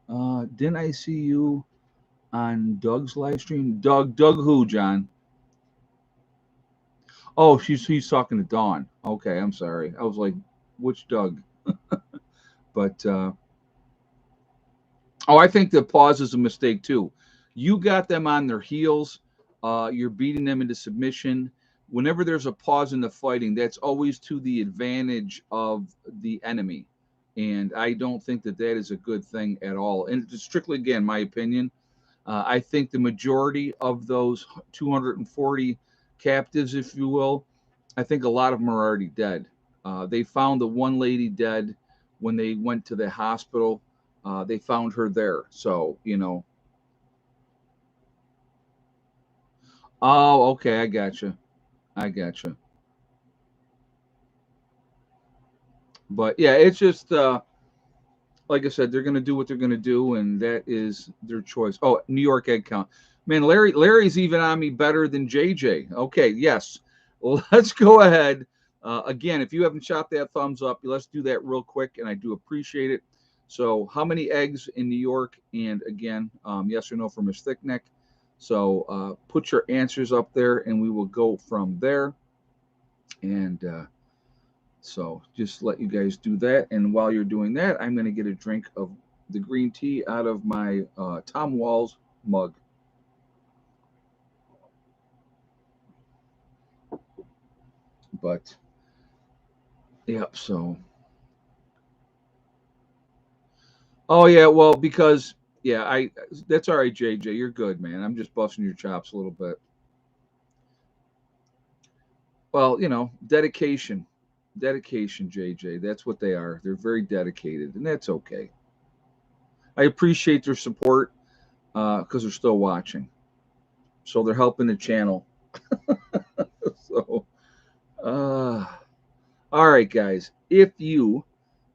didn't I see you on Doug's live stream? Doug who, John? Oh, he's talking to Dawn. Okay, I'm sorry. I was like, which Doug? But oh, I think the pause is a mistake too. You got them on their heels. You're beating them into submission. Whenever there's a pause in the fighting, that's always to the advantage of the enemy. And I don't think that that is a good thing at all. And it's strictly, again, my opinion. I think the majority of those 240 captives, if you will, I think a lot of them are already dead. They found the one lady dead when they went to the hospital. They found her there. So, you know. Oh, okay. I gotcha. I gotcha. But yeah, it's just like I said, they're going to do what they're going to do, and that is their choice. Oh, New York egg count. Man, Larry's even on me better than JJ. Okay, yes. Well, let's go ahead. Again, if you haven't shot that thumbs up, let's do that real quick, and I do appreciate it. So, how many eggs in New York? And again, yes or no for Miss Thickneck. So, put your answers up there, and we will go from there. And so just let you guys do that. And while you're doing that, I'm going to get a drink of the green tea out of my Tom Walls mug. But, yep, so. Oh, yeah, well, because, yeah, that's all right, JJ. You're good, man. I'm just busting your chops a little bit. Well, dedication. Dedication, JJ. That's what they are. They're very dedicated, and that's okay. I appreciate their support because they're still watching. So they're helping the channel. So, uh, all right, guys. If you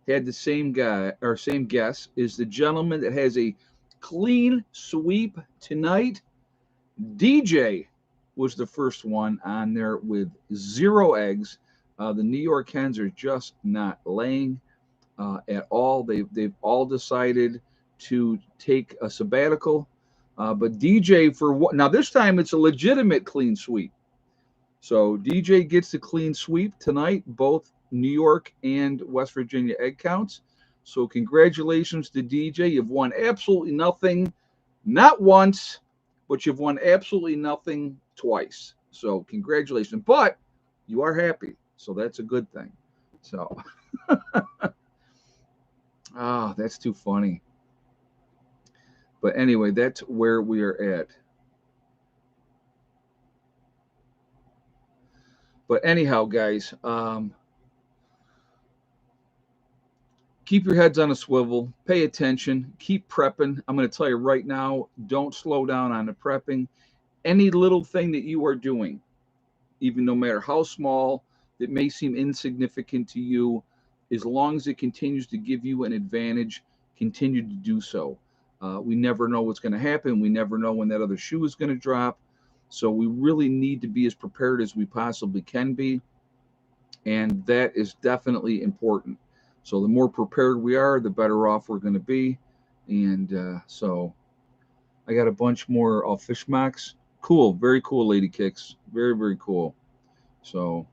had the same guy or same guess is the gentleman that has a clean sweep tonight, DJ was the first one on there with 0 eggs. The New York Hens are just not laying at all. They've all decided to take a sabbatical. But DJ for what? Now this time it's a legitimate clean sweep. So DJ gets the clean sweep tonight, both New York and West Virginia egg counts. So congratulations to DJ. You've won absolutely nothing, not once, but you've won absolutely nothing twice. So congratulations. But you are happy. So that's a good thing. So that's too funny. But anyway, that's where we are at. But anyhow, guys, keep your heads on a swivel, pay attention, keep prepping. I'm going to tell you right now, don't slow down on the prepping. Any little thing that you are doing, even no matter how small, that may seem insignificant to you, as long as it continues to give you an advantage, continue to do so. We never know what's going to happen. We never know when that other shoe is going to drop. So we really need to be as prepared as we possibly can be. And that is definitely important. So the more prepared we are, the better off we're going to be. And so I got a bunch more fish marks. Cool. Very cool, Lady Kicks. Very, very cool. So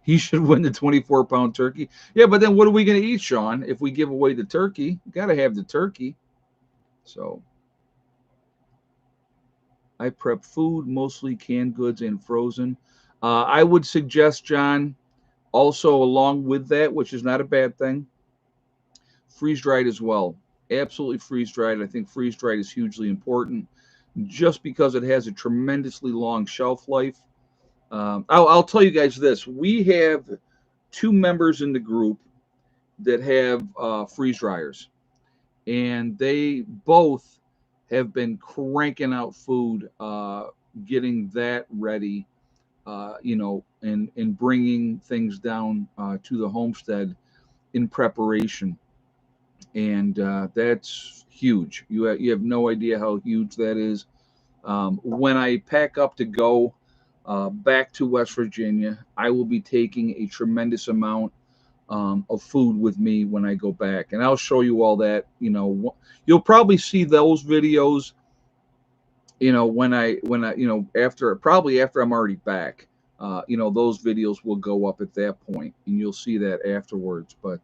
he should win the 24-pound turkey. Yeah, but then what are we going to eat, Sean, if we give away the turkey? Got to have the turkey. So I prep food, mostly canned goods and frozen. I would suggest, John, also along with that, which is not a bad thing, freeze dried as well. Absolutely freeze dried. I think freeze dried is hugely important just because it has a tremendously long shelf life. I'll tell you guys this. We have 2 members in the group that have freeze dryers. and they both have been cranking out food, getting that ready, and bringing things down to the homestead in preparation, and that's huge. You have no idea how huge that is. When I pack up to go back to West Virginia, I will be taking a tremendous amount of food with me when I go back, and I'll show you all that. You'll probably see those videos. When I after I'm already back. Those videos will go up at that point, and you'll see that afterwards. But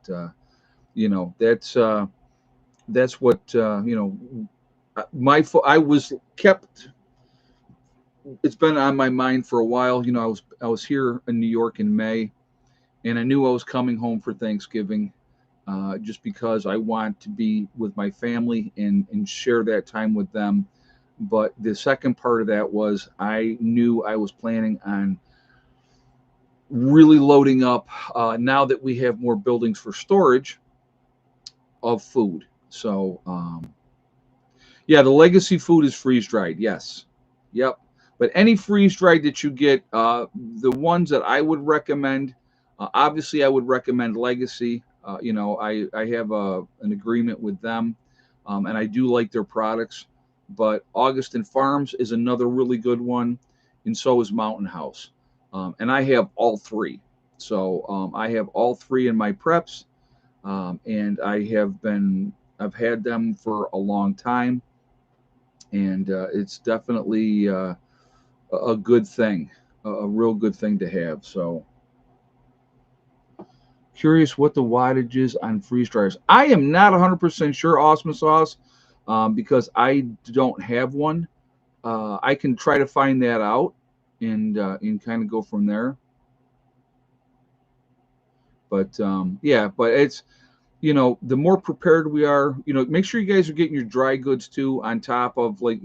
that's what I was kept. It's been on my mind for a while. I was here in New York in May, and I knew I was coming home for Thanksgiving, just because I want to be with my family and share that time with them. But the second part of that was I knew I was planning on really loading up, now that we have more buildings for storage of food. So, yeah, the legacy food is freeze dried. Yes. Yep. But any freeze dried that you get, the ones that I would recommend, obviously, I would recommend Legacy. I have an agreement with them, and I do like their products. But Augustin Farms is another really good one, and so is Mountain House. And I have all three. So I have all three in my preps, and I've had them for a long time, and it's definitely a good thing, a real good thing to have. So curious what the wattage is on freeze dryers. I am not 100% sure, Awesome Sauce, because I don't have one. I can try to find that out and kind of go from there. But yeah, but it's the more prepared we are, make sure you guys are getting your dry goods too on top of, like,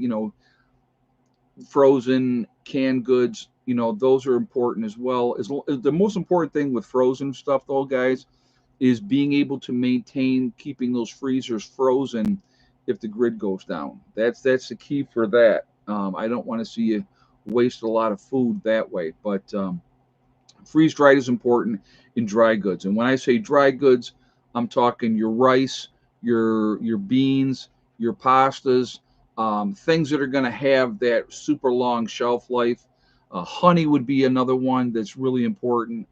frozen canned goods. Those are important as well. As the most important thing with frozen stuff, though, guys, is being able to maintain keeping those freezers frozen if the grid goes down. That's the key for that. I don't want to see you waste a lot of food that way. But freeze dried is important in dry goods. And when I say dry goods, I'm talking your rice, your beans, your pastas, things that are going to have that super long shelf life. Honey would be another one that's really important.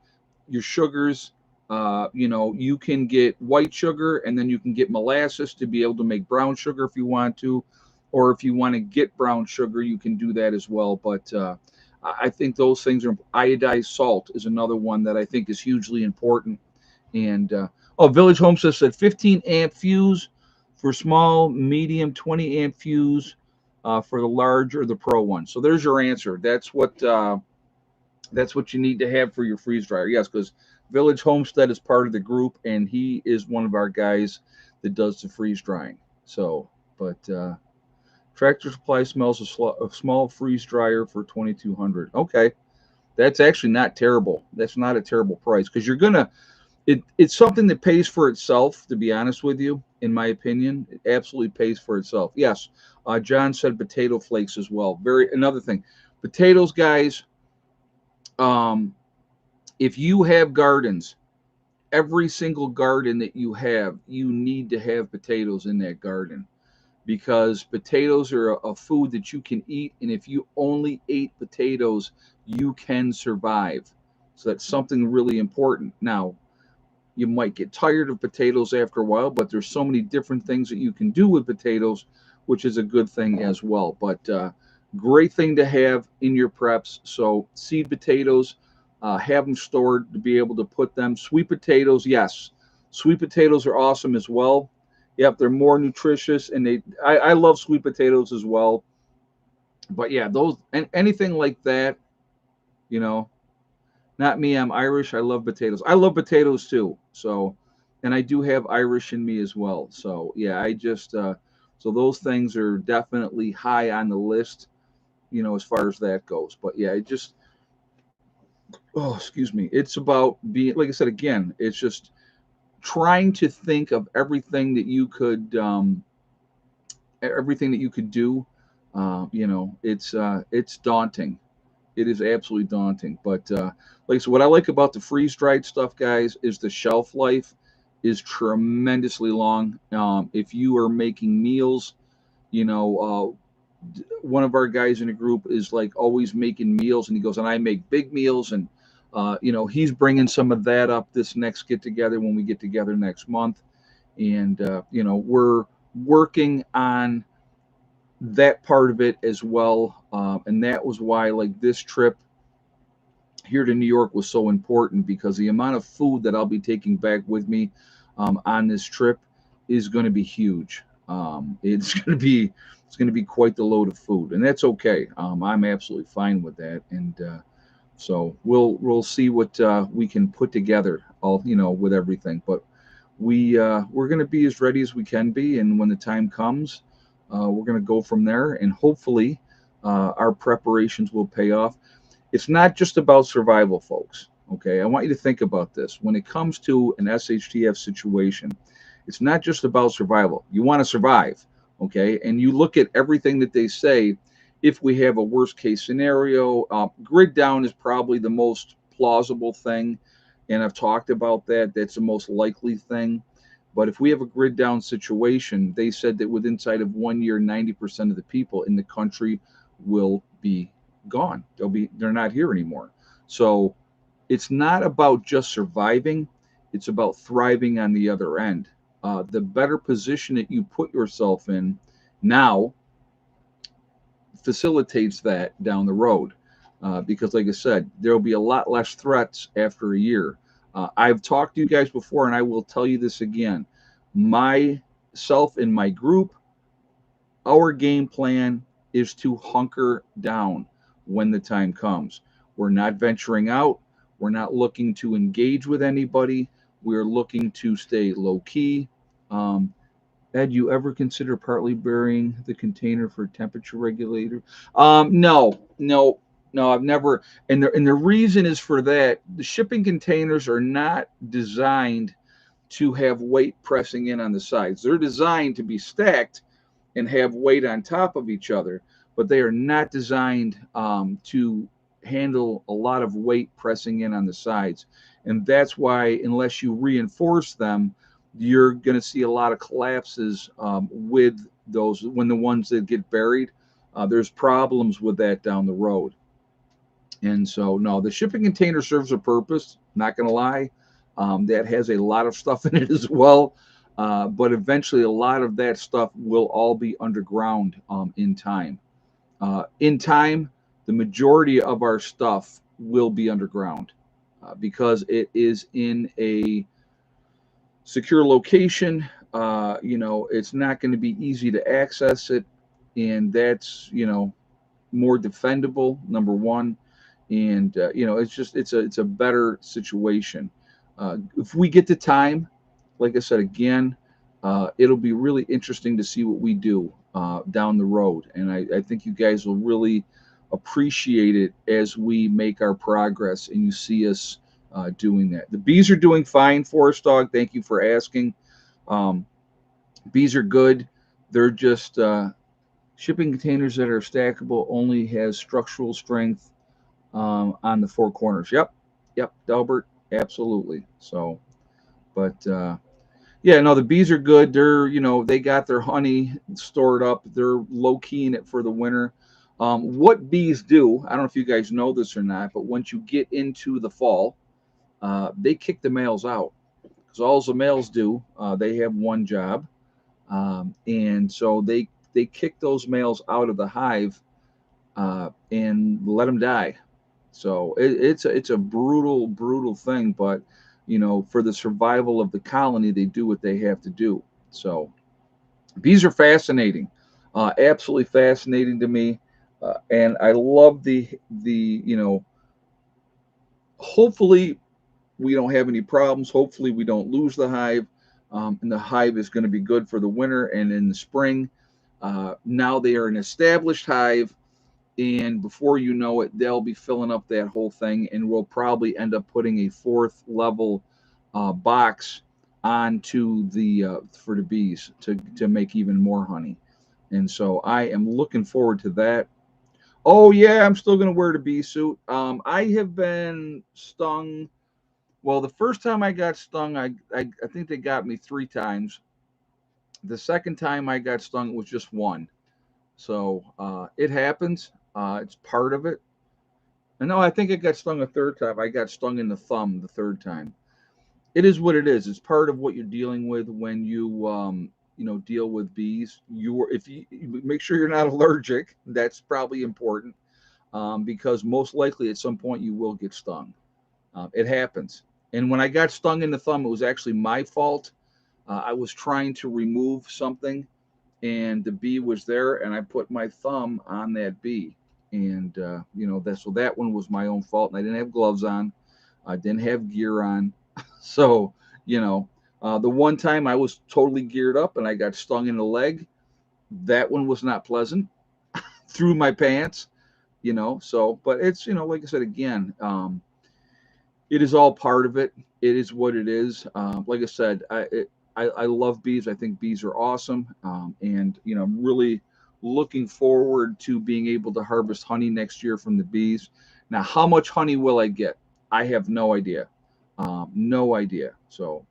Your sugars, you can get white sugar, and then you can get molasses to be able to make brown sugar if you want to, or if you want to get brown sugar, you can do that as well. But I think those things are iodized salt is another one that I think is hugely important. And Village Homestead said 15 amp fuse for small, medium, 20 amp fuse for the large or the pro one. So there's your answer. That's what you need to have for your freeze dryer. Yes, because Village Homestead is part of the group, and he is one of our guys that does the freeze drying. So, but Tractor Supply smells a small freeze dryer for 2,200. Okay, that's actually not terrible. That's not a terrible price, because it's something that pays for itself. To be honest with you, in my opinion, it absolutely pays for itself. Yes, John said potato flakes as well. Another thing, potatoes, guys. Um, if you have gardens, every single garden that you have, you need to have potatoes in that garden, because potatoes are a food that you can eat, and if you only ate potatoes, you can survive. So that's something really important. Now, you might get tired of potatoes after a while, but there's so many different things that you can do with potatoes, which is a good thing as well. But great thing to have in your preps. So seed potatoes, have them stored to be able to put them. Sweet potatoes, yes, sweet potatoes are awesome as well. Yep, they're more nutritious, and I love sweet potatoes as well. But yeah, those and anything like that, you know, not me. I'm Irish. I love potatoes. I love potatoes too. So, and I do have Irish in me as well. So yeah, so those things are definitely high on the list, as far as that goes. But yeah, oh, excuse me. It's about being, like I said again. It's just trying to think of everything that you could do. It's daunting. It is absolutely daunting. But like I said, what I like about the freeze dried stuff, guys, is the shelf life is tremendously long. If you are making meals, you know, one of our guys in the group is like always making meals, and he goes, and I make big meals, and he's bringing some of that up this next get together when we get together next month, and we're working on that part of it as well, and that was why like this trip here to New York was so important, because the amount of food that I'll be taking back with me on this trip is going to be huge. It's going to be quite the load of food, and that's okay. I'm absolutely fine with that, and so we'll see what we can put together, all with everything. But we're going to be as ready as we can be, and when the time comes, we're going to go from there, and hopefully our preparations will pay off. It's not just about survival, folks. Okay, I want you to think about this. When it comes to an SHTF situation, it's not just about survival. You want to survive, okay? And you look at everything that they say. If we have a worst case scenario, grid down is probably the most plausible thing, and I've talked about that. That's the most likely thing. But if we have a grid down situation, they said that within inside of 1 year, 90% of the people in the country will be gone. They're not here anymore. So it's not about just surviving, it's about thriving on the other end. The better position that you put yourself in now facilitates that down the road, because like I said, there will be a lot less threats after a year. I've talked to you guys before, and I will tell you this again. Myself and my group, our game plan is to hunker down when the time comes. We're not venturing out. We're not looking to engage with anybody. We're looking to stay low key. Ed, you ever consider partly burying the container for temperature regulator? No, no, no, I've never. And the reason is for that. The shipping containers are not designed to have weight pressing in on the sides. They're designed to be stacked and have weight on top of each other, but they are not designed to handle a lot of weight pressing in on the sides. And that's why, unless you reinforce them, you're going to see a lot of collapses with those when the ones that get buried. There's problems with that down the road. And so, no, the shipping container serves a purpose, not going to lie. That has a lot of stuff in it as well. But eventually, a lot of that stuff will all be underground in time. The majority of our stuff will be underground because it is in a secure location. It's not going to be easy to access it, and that's more defendable. Number one, and it's a better situation. If we get the time, like I said again, it'll be really interesting to see what we do down the road, and I think you guys will really appreciate it as we make our progress and you see us doing that. The bees are doing fine, Forest Dog. Thank you for asking. Bees are good. They're just shipping containers that are stackable only has structural strength on the four corners. Yep, Delbert, absolutely. So, but yeah, no, the bees are good. They got their honey stored up. They're low keying it for the winter. What bees do, I don't know if you guys know this or not, but once you get into the fall, they kick the males out. Because all the males do, they have one job, and so they kick those males out of the hive and let them die. So it's a brutal thing, but for the survival of the colony, they do what they have to do. So bees are fascinating, absolutely fascinating to me, and I love the. Hopefully, we don't have any problems. Hopefully, we don't lose the hive, and the hive is going to be good for the winter and in the spring. Now they are an established hive, and before you know it, they'll be filling up that whole thing, and we'll probably end up putting a fourth level box onto the for the bees to make even more honey. And so I am looking forward to that. Oh yeah, I'm still gonna wear the bee suit. I have been stung. Well, the first time I got stung, I think they got me 3 times. The second time I got stung was just one. So it happens. It's part of it. And no, I think I got stung a third time. I got stung in the thumb the third time. It is what it is. It's part of what you're dealing with when you deal with bees. If you make sure you're not allergic, that's probably important, because most likely at some point you will get stung. It happens. And when I got stung in the thumb, it was actually my fault. I was trying to remove something, and the bee was there, and I put my thumb on that bee, and that one was my own fault. And I didn't have gloves on. I didn't have gear on. So, you know, the one time I was totally geared up and I got stung in the leg, that one was not pleasant through my pants, So, but it's, like I said, again, it is all part of it. It is what it is. Like I said, I love bees. I think bees are awesome. And, I'm really looking forward to being able to harvest honey next year from the bees. Now, how much honey will I get? I have no idea. No idea. So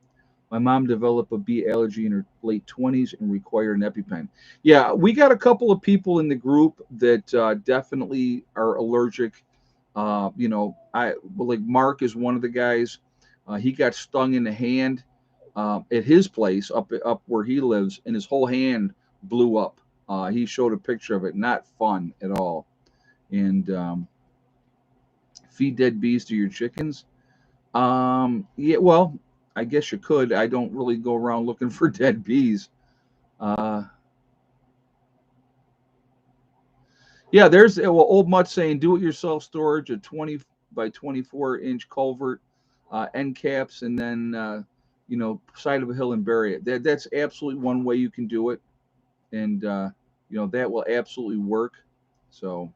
my mom developed a bee allergy in her late 20s and required an EpiPen. Yeah, we got a couple of people in the group that definitely are allergic. Like Mark is one of the guys. He got stung in the hand at his place up where he lives, and his whole hand blew up. He showed a picture of it. Not fun at all. And feed dead bees to your chickens. Yeah, well, I guess you could. I don't really go around looking for dead bees. Uh, yeah, old Mutt saying do-it-yourself storage, a 20 by 24-inch culvert, end caps, and then side of a hill and bury it. That's absolutely one way you can do it, and that will absolutely work. So.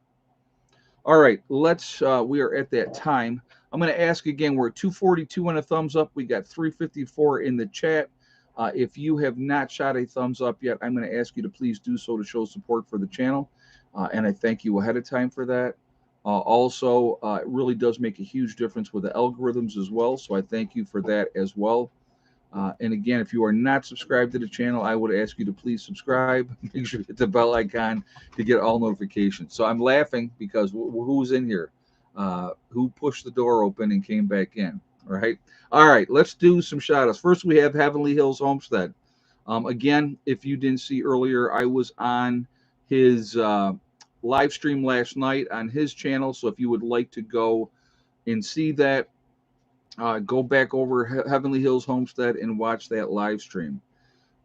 All right, we are at that time. I'm going to ask again, we're at 242 on a thumbs up. We got 354 in the chat. If you have not shot a thumbs up yet, I'm going to ask you to please do so to show support for the channel. And I thank you ahead of time for that. Also, it really does make a huge difference with the algorithms as well. So I thank you for that as well. And again, if you are not subscribed to the channel, I would ask you to please subscribe. Make sure you hit the bell icon to get all notifications. So I'm laughing because who's in here? Who pushed the door open and came back in? Right. All right. Let's do some shout outs. First, we have Heavenly Hills Homestead. Again, if you didn't see earlier, I was on his live stream last night on his channel. So if you would like to go and see that, go back over Heavenly Hills Homestead and watch that live stream.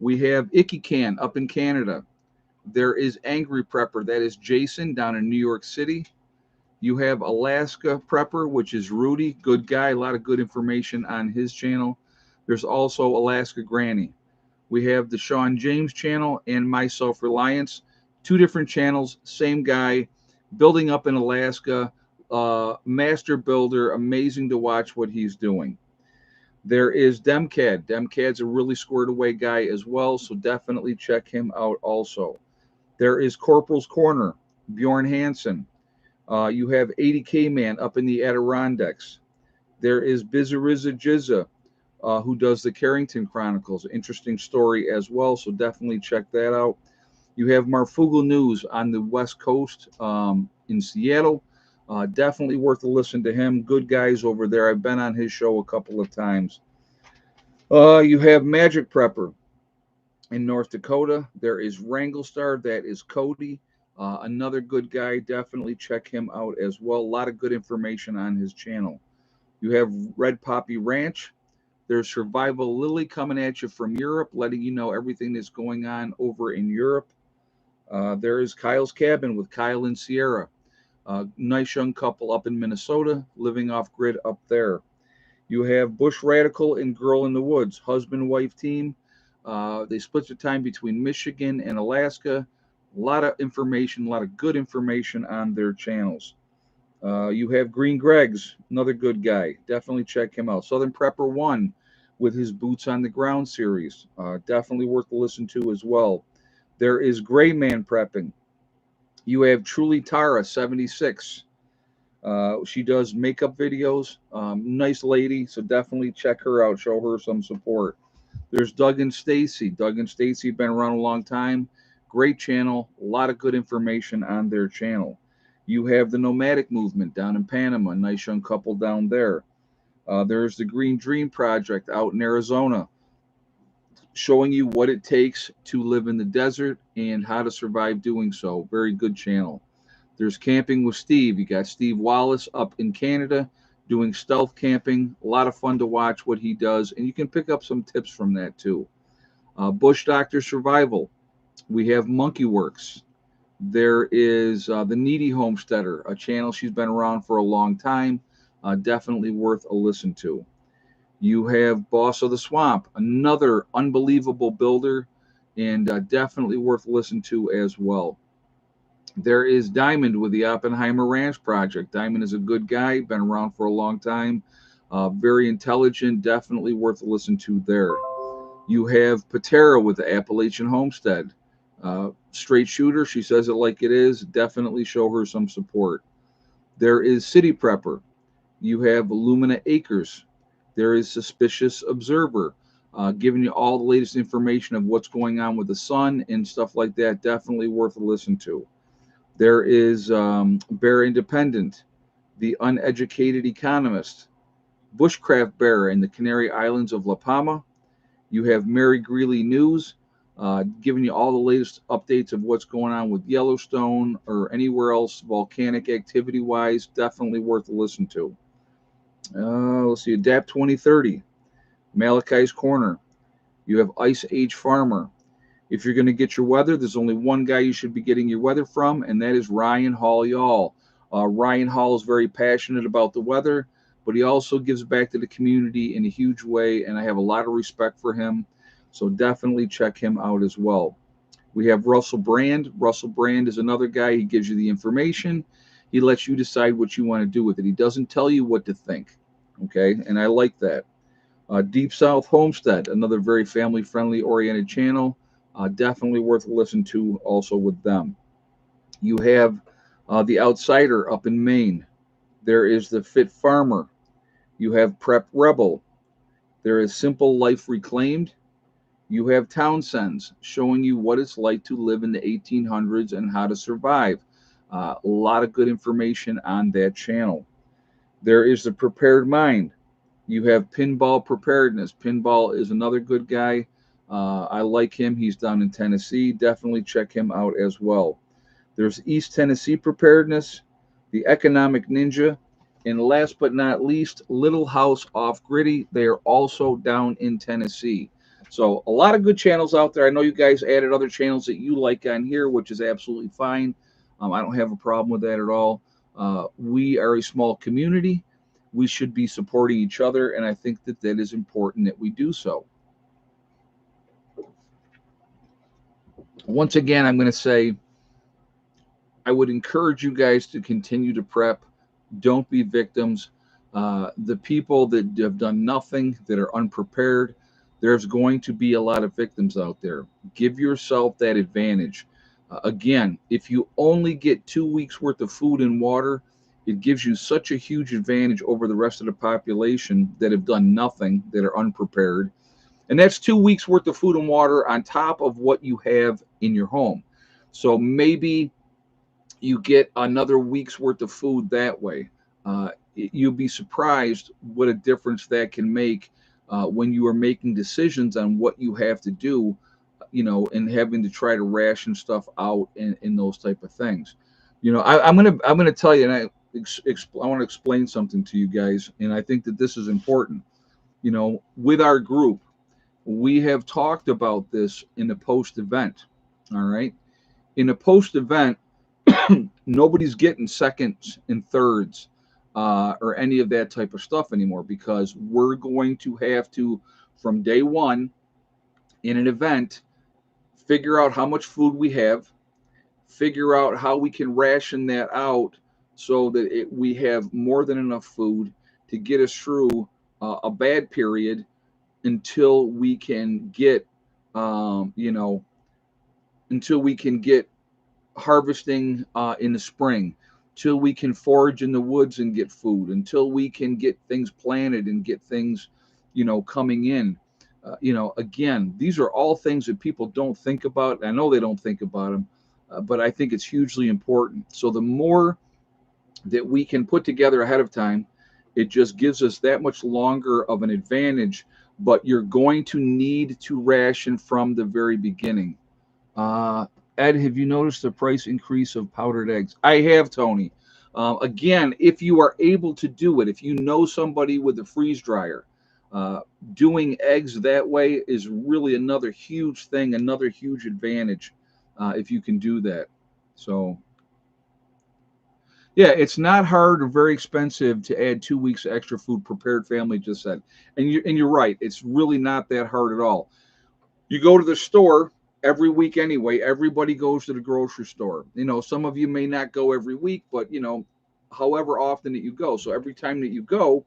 We have Icky Can up in Canada. There is Angry Prepper. That is Jason down in New York City. You have Alaska Prepper, which is Rudy. Good guy. A lot of good information on his channel. There's also Alaska Granny. We have the Sean James channel and My Self-Reliance. 2 different channels, same guy, building up in Alaska. Master builder, amazing to watch what he's doing. There is Demcad. Demcad's a really squared away guy as well, so definitely check him out also. There is Corporal's Corner, Bjorn Hansen. You have 80K Man up in the Adirondacks. There is Bizariza Jizza, who does the Carrington Chronicles. Interesting story as well, so definitely check that out. You have Marfugal News on the West Coast in Seattle. Definitely worth a listen to him. Good guys over there. I've been on his show a couple of times. You have Magic Prepper in North Dakota. There is Wranglestar. That is Cody. Another good guy. Definitely check him out as well. A lot of good information on his channel. You have Red Poppy Ranch. There's Survival Lily coming at you from Europe, letting you know everything that's going on over in Europe. There is Kyle's Cabin with Kyle and Sierra. Nice young couple up in Minnesota, living off grid up there. You have Bush Radical and Girl in the Woods, husband-wife team. They split the time between Michigan and Alaska. A lot of information, a lot of good information on their channels. You have Green Greg's, another good guy. Definitely check him out. Southern Prepper 1 with his Boots on the Ground series. Definitely worth to listen to as well. There is Gray Man Prepping. You have Truly Tara 76. She does makeup videos. Nice lady, so definitely check her out. Show her some support. There's Doug and Stacy. Doug and Stacy have been around a long time. Great channel. A lot of good information on their channel. You have the Nomadic Movement down in Panama. Nice young couple down there. There's the Green Dream Project out in Arizona, showing you what it takes to live in the desert and how to survive doing so. Very good channel. There's Camping with Steve. You got Steve Wallace up in Canada doing stealth camping. A lot of fun to watch what he does, and you can pick up some tips from that too. Bush Doctor Survival. We have Monkey Works. There is the Needy Homesteader, a channel she's been around for a long time. Definitely worth a listen to. You have Boss of the Swamp, another unbelievable builder, and definitely worth listening to as well. There is Diamond with the Oppenheimer Ranch Project. Diamond is a good guy, been around for a long time, very intelligent, definitely worth a listen to there. You have Patera with the Appalachian Homestead. Straight shooter, she says it like it is. Definitely show her some support. There is City Prepper. You have Lumina Acres. There is Suspicious Observer, giving you all the latest information of what's going on with the sun and stuff like that. Definitely worth a listen to. There is Bear Independent, The Uneducated Economist, Bushcraft Bear in the Canary Islands of La Palma. You have Mary Greeley News, giving you all the latest updates of what's going on with Yellowstone or anywhere else volcanic activity-wise. Definitely worth a listen to. Let's see, Adapt 2030, Malachi's Corner. You have Ice Age Farmer. If you're going to get your weather, there's only one guy you should be getting your weather from, and that is Ryan Hall Y'all. Ryan Hall is very passionate about the weather, but he also gives back to the community in a huge way, and I have a lot of respect for him. So definitely check him out as well. We have Russell Brand. Russell Brand is another guy. He gives you the information. He lets you decide what you want to do with it. He doesn't tell you what to think. Okay, and I like that. Deep South Homestead, another very family-friendly oriented channel. Definitely worth a listen to also with them. You have The Outsider up in Maine. There is The Fit Farmer. You have Prep Rebel. There is Simple Life Reclaimed. You have Townsend's showing you what it's like to live in the 1800s and how to survive. A lot of good information on that channel. There is The Prepared Mind. You have Pinball Preparedness. Pinball is another good guy. I like him. He's down in Tennessee. Definitely check him out as well. There's East Tennessee Preparedness, The Economic Ninja, and last but not least, Little House Off Gritty. They are also down in Tennessee. So a lot of good channels out there. I know you guys added other channels that you like on here, which is absolutely fine. I don't have a problem with that at all. We are a small community. We should be supporting each other, and I think that that is important that we do so. Once again, I'm going to say I would encourage you guys to continue to prep. Don't be victims. The people that have done nothing, that are unprepared, there's going to be a lot of victims out there. Give yourself that advantage. Again, if you only get 2 weeks worth of food and water, it gives you such a huge advantage over the rest of the population that have done nothing, that are unprepared. And that's 2 weeks worth of food and water on top of what you have in your home. So maybe you get another week's worth of food that way. You'll be surprised what a difference that can make when you are making decisions on what you have to do, and having to try to ration stuff out and those type of things. I'm gonna tell you, and I want to explain something to you guys, and I think that this is important. With our group, we have talked about this in the post event. All right, in a post event, nobody's getting seconds and thirds or any of that type of stuff anymore, because we're going to have to, from day one in an event, figure out how much food we have, figure out how we can ration that out so that we have more than enough food to get us through a bad period, until we can get, you know, until we can get harvesting in the spring, till we can forage in the woods and get food, until we can get things planted and get things, coming in. Again, these are all things that people don't think about. I know they don't think about them, but I think it's hugely important. So the more that we can put together ahead of time, it just gives us that much longer of an advantage. But you're going to need to ration from the very beginning. Uh, Ed, have you noticed the price increase of powdered eggs? I have, Tony. Again, if you are able to do it, if you know somebody with a freeze dryer, uh, doing eggs that way is really another huge thing, another huge advantage if you can do that. So, yeah, it's not hard or very expensive to add 2 weeks extra food. Prepared Family just said, and you're right. It's really not that hard at all. You go to the store every week anyway. Everybody goes to the grocery store. Some of you may not go every week, but however often that you go. So every time that you go,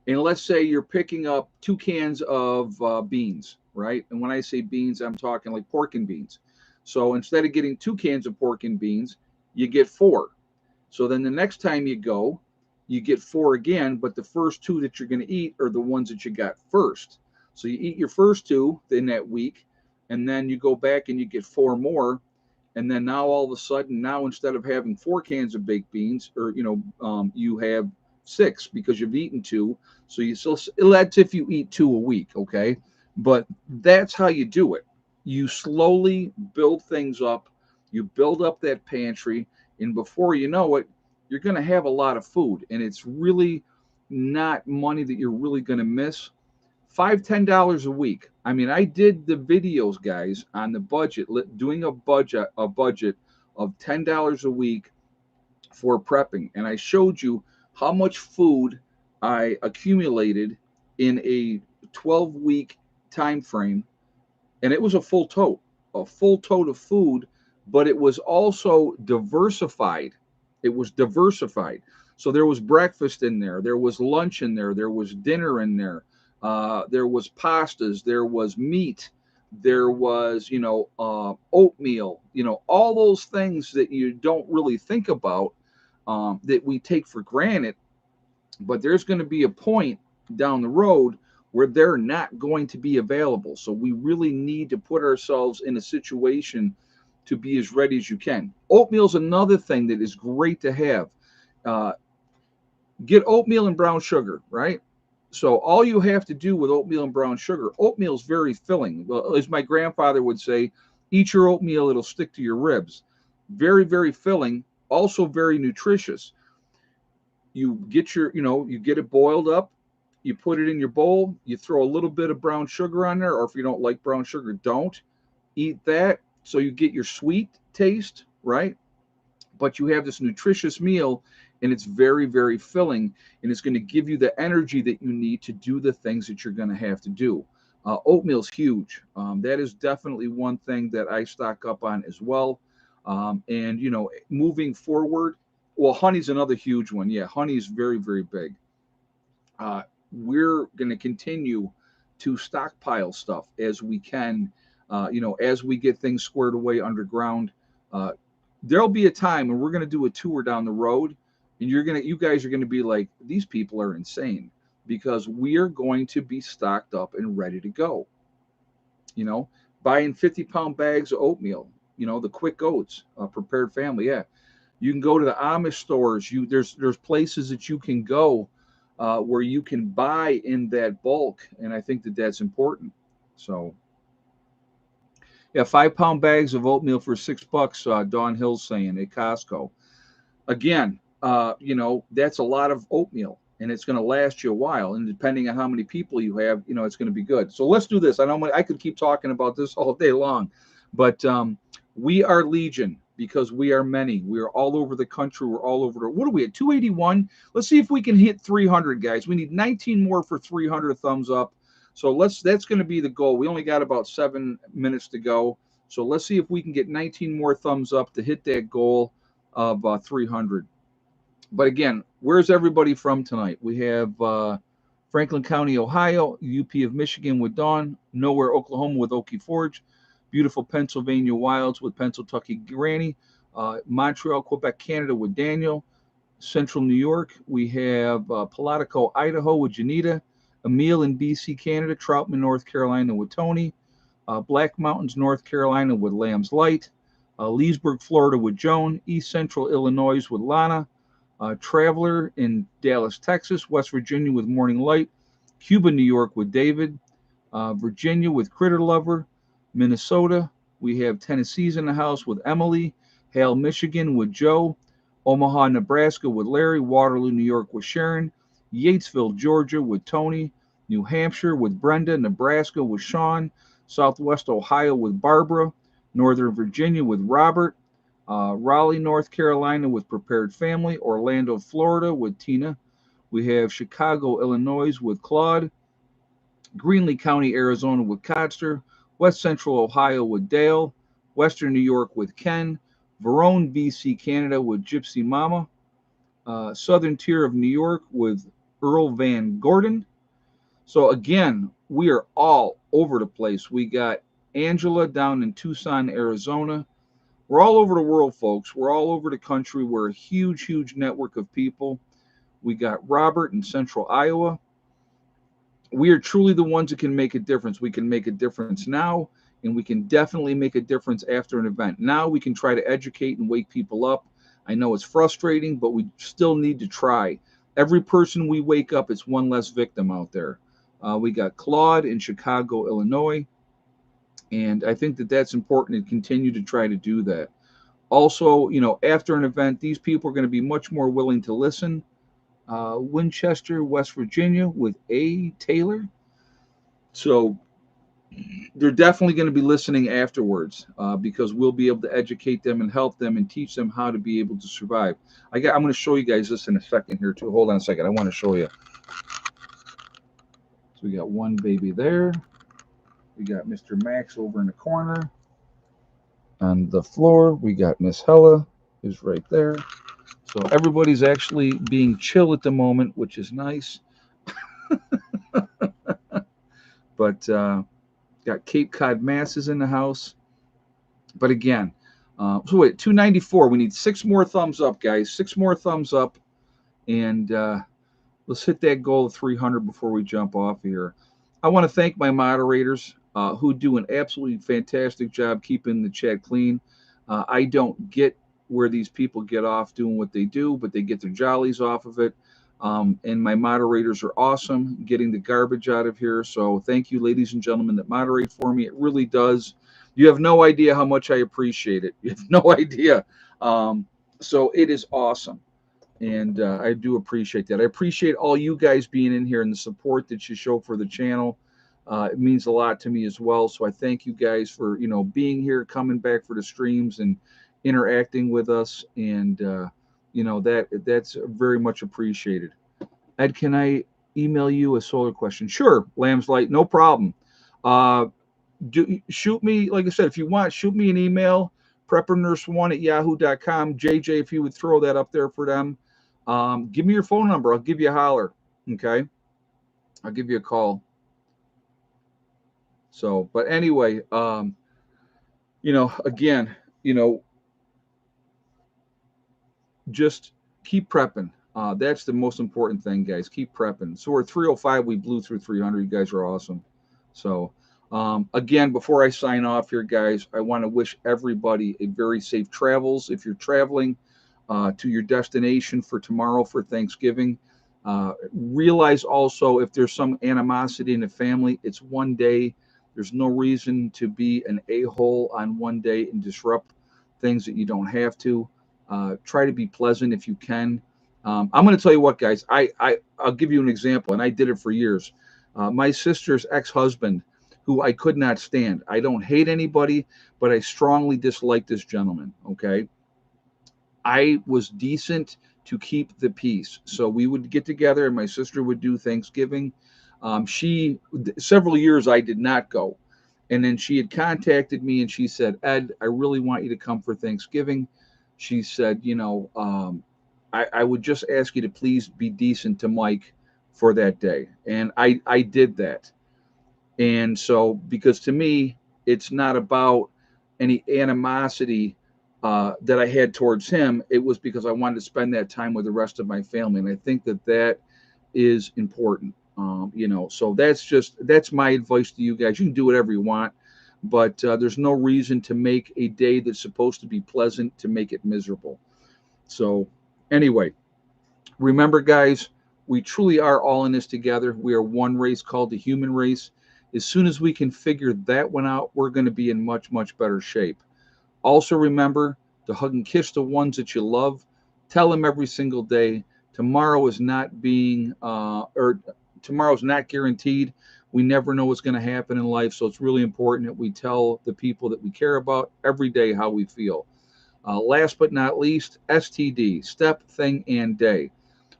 and let's say you're picking up 2 cans of beans, right? And when I say beans, I'm talking like pork and beans. So instead of getting 2 cans of pork and beans, you get four. So then the next time you go, you get four again, but the first two that you're going to eat are the ones that you got first. So you eat your first two in that week, and then you go back and you get four more. And then now all of a sudden, now instead of having 4 cans of baked beans, or you have six because you've eaten two. So you still, that's if you eat two a week, okay? But that's how you do it. You slowly build things up. You build up that pantry, and before you know it, you're going to have a lot of food, and it's really not money that you're really going to miss. $5-10 a week. I mean, I did the videos, guys, on the budget, doing a budget of $10 a week for prepping, and I showed you how much food I accumulated in a 12-week time frame, and it was a full tote of food, but it was also diversified. It was diversified. So there was breakfast in there was lunch in there was dinner in there was pastas, there was meat, there was oatmeal, all those things that you don't really think about, that we take for granted. But there's going to be a point down the road where they're not going to be available. So we really need to put ourselves in a situation to be as ready as you can. Oatmeal is another thing that is great to have. Uh, get oatmeal and brown sugar, right? So all you have to do with oatmeal and brown sugar, oatmeal is very filling. Well, as my grandfather would say, eat your oatmeal, it'll stick to your ribs. Very, very filling, also very nutritious. You get it boiled up, you put it in your bowl, you throw a little bit of brown sugar on there, or if you don't like brown sugar, don't eat that. So you get your sweet taste, right? But you have this nutritious meal, and it's very, very filling, and it's going to give you the energy that you need to do the things that you're going to have to do. Oatmeal's huge. That is definitely one thing that I stock up on as well. And moving forward, well, honey's another huge one. Yeah, honey's very, very big. uh, we're going to continue to stockpile stuff as we can, as we get things squared away underground. Uh, there'll be a time when we're going to do a tour down the road, and you guys are going to be like, these people are insane, because we are going to be stocked up and ready to go. You know, buying 50-pound bags of oatmeal. The quick oats, prepared family. Yeah, you can go to the Amish stores. There's places that you can go where you can buy in that bulk, and I think that that's important. So yeah, 5-pound bags of oatmeal for $6. Dawn Hill's saying at Costco. Again, that's a lot of oatmeal, and it's going to last you a while. And depending on how many people you have, it's going to be good. So let's do this. I know I could keep talking about this all day long, but we are Legion because we are many. We are all over the country. We're all over. What are we at? 281. Let's see if we can hit 300, guys. We need 19 more for 300 thumbs up. So that's going to be the goal. We only got about 7 minutes to go. So let's see if we can get 19 more thumbs up to hit that goal of 300. But again, where's everybody from tonight? We have Franklin County, Ohio, UP of Michigan with Dawn, Nowhere, Oklahoma with Okie Forge, beautiful Pennsylvania Wilds with Pennsyltucky Granny, Montreal, Quebec, Canada with Daniel, Central New York, we have Palatica, Idaho with Janita, Emil in BC, Canada, Troutman, North Carolina with Tony, Black Mountains, North Carolina with Lamb's Light, Leesburg, Florida with Joan, East Central Illinois with Lana, Traveler in Dallas, Texas, West Virginia with Morning Light, Cuba, New York with David, Virginia with Critter Lover, Minnesota, we have Tennessee's in the house with Emily, Hale, Michigan with Joe, Omaha, Nebraska with Larry, Waterloo, New York with Sharon, Yatesville, Georgia with Tony, New Hampshire with Brenda, Nebraska with Sean, Southwest Ohio with Barbara, Northern Virginia with Robert, Raleigh, North Carolina with Prepared Family, Orlando, Florida with Tina. We have Chicago, Illinois with Claude, Greenlee County, Arizona with Codster, West Central Ohio with Dale, Western New York with Ken, Verone, BC, Canada with Gypsy Mama, Southern Tier of New York with Earl Van Gordon. So again, we are all over the place. We got Angela down in Tucson, Arizona. We're all over the world, folks. We're all over the country. We're a huge, huge network of people. We got Robert in Central Iowa. We are truly the ones that can make a difference. We can make a difference now, and we can definitely make a difference after an event. Now we can try to educate and wake people up. I know it's frustrating, but we still need to try. Every person we wake up, it's one less victim out there. We got Claude in Chicago, Illinois. And I think that that's important to continue to try to do that. Also, after an event, these people are going to be much more willing to listen. Winchester, West Virginia with A. Taylor. So they're definitely going to be listening afterwards because we'll be able to educate them and help them and teach them how to be able to survive. I'm going to show you guys this in a second here too. Hold on a second. I want to show you. So we got one baby there. We got Mr. Max over in the corner. On the floor, we got Miss Hella is right there. So everybody's actually being chill at the moment, which is nice. But got Cape Cod Masses in the house. But again, so wait, 294. We need 6 more thumbs up, guys. 6 more thumbs up. And let's hit that goal of 300 before we jump off here. I want to thank my moderators who do an absolutely fantastic job keeping the chat clean. I don't get where these people get off doing what they do, but they get their jollies off of it. And my moderators are awesome getting the garbage out of here. So thank you, ladies and gentlemen, that moderate for me. It really does. You have no idea how much I appreciate it. You have no idea. So it is awesome. And I do appreciate that. I appreciate all you guys being in here and the support that you show for the channel. It means a lot to me as well. So I thank you guys for, being here, coming back for the streams and interacting with us. And, that's very much appreciated. Ed, can I email you a solar question? Sure, Lamb's Light, no problem. Shoot me, like I said, if you want, shoot me an email, preppernurse1@yahoo.com. JJ, if you would throw that up there for them. Give me your phone number. I'll give you a holler. Okay. I'll give you a call. So, but anyway, again, just keep prepping. That's the most important thing, guys. Keep prepping. So we're 305. We blew through 300. You guys are awesome. So, again, before I sign off here, guys, I want to wish everybody a very safe travels. If you're traveling to your destination for tomorrow for Thanksgiving, realize also if there's some animosity in the family, it's one day. There's no reason to be an a-hole on one day and disrupt things that you don't have to. Try to be pleasant if you can. I'm going to tell you what, guys. I'll give you an example, and I did it for years. My sister's ex-husband, who I could not stand. I don't hate anybody, but I strongly dislike this gentleman. Okay, I was decent to keep the peace, so we would get together, and my sister would do Thanksgiving. Several years I did not go. And then she had contacted me and she said, Ed, I really want you to come for Thanksgiving. She said, I would just ask you to please be decent to Mike for that day. And I did that. And so, because to me, it's not about any animosity that I had towards him. It was because I wanted to spend that time with the rest of my family. And I think that that is important. So that's my advice to you guys. You can do whatever you want, but there's no reason to make a day that's supposed to be pleasant to make it miserable. So, anyway, remember, guys, we truly are all in this together. We are one race called the human race. As soon as we can figure that one out, we're going to be in much, much better shape. Also, remember to hug and kiss the ones that you love. Tell them every single day. Tomorrow is not tomorrow's not guaranteed. We never know what's going to happen in life, so it's really important that we tell the people that we care about every day how we feel. Last but not least, STD, step, thing, and day.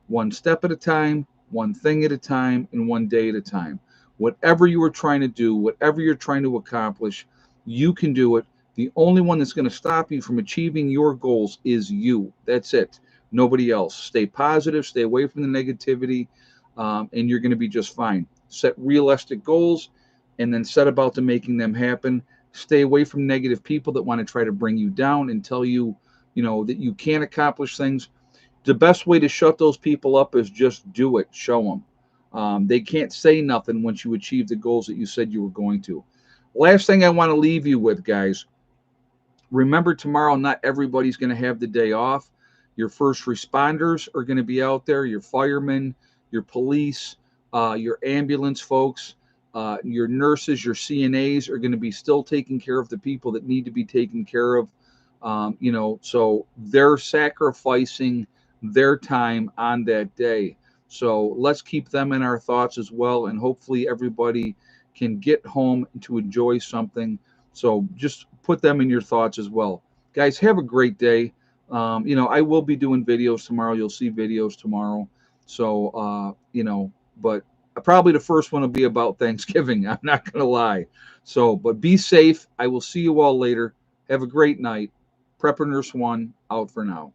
One step at a time, one thing at a time, and one day at a time. Whatever you are trying to do, whatever you're trying to accomplish, you can do it. The only one that's going to stop you from achieving your goals is you. That's it. Nobody else. Stay positive, stay away from the negativity, and you're going to be just fine. Set realistic goals and then set about to making them happen. Stay away from negative people that want to try to bring you down and tell you, that you can't accomplish things. The best way to shut those people up is just do it. Show them. They can't say nothing once you achieve the goals that you said you were going to. Last thing I want to leave you with, guys, remember tomorrow, not everybody's going to have the day off. Your first responders are going to be out there, your firemen, your police, your ambulance folks, your nurses, your CNAs are going to be still taking care of the people that need to be taken care of. So they're sacrificing their time on that day. So let's keep them in our thoughts as well. And hopefully everybody can get home to enjoy something. So just put them in your thoughts as well. Guys, have a great day. I will be doing videos tomorrow. You'll see videos tomorrow. So, but probably the first one will be about Thanksgiving. I'm not going to lie. So, but be safe. I will see you all later. Have a great night. Prepper Nurse 1 out for now.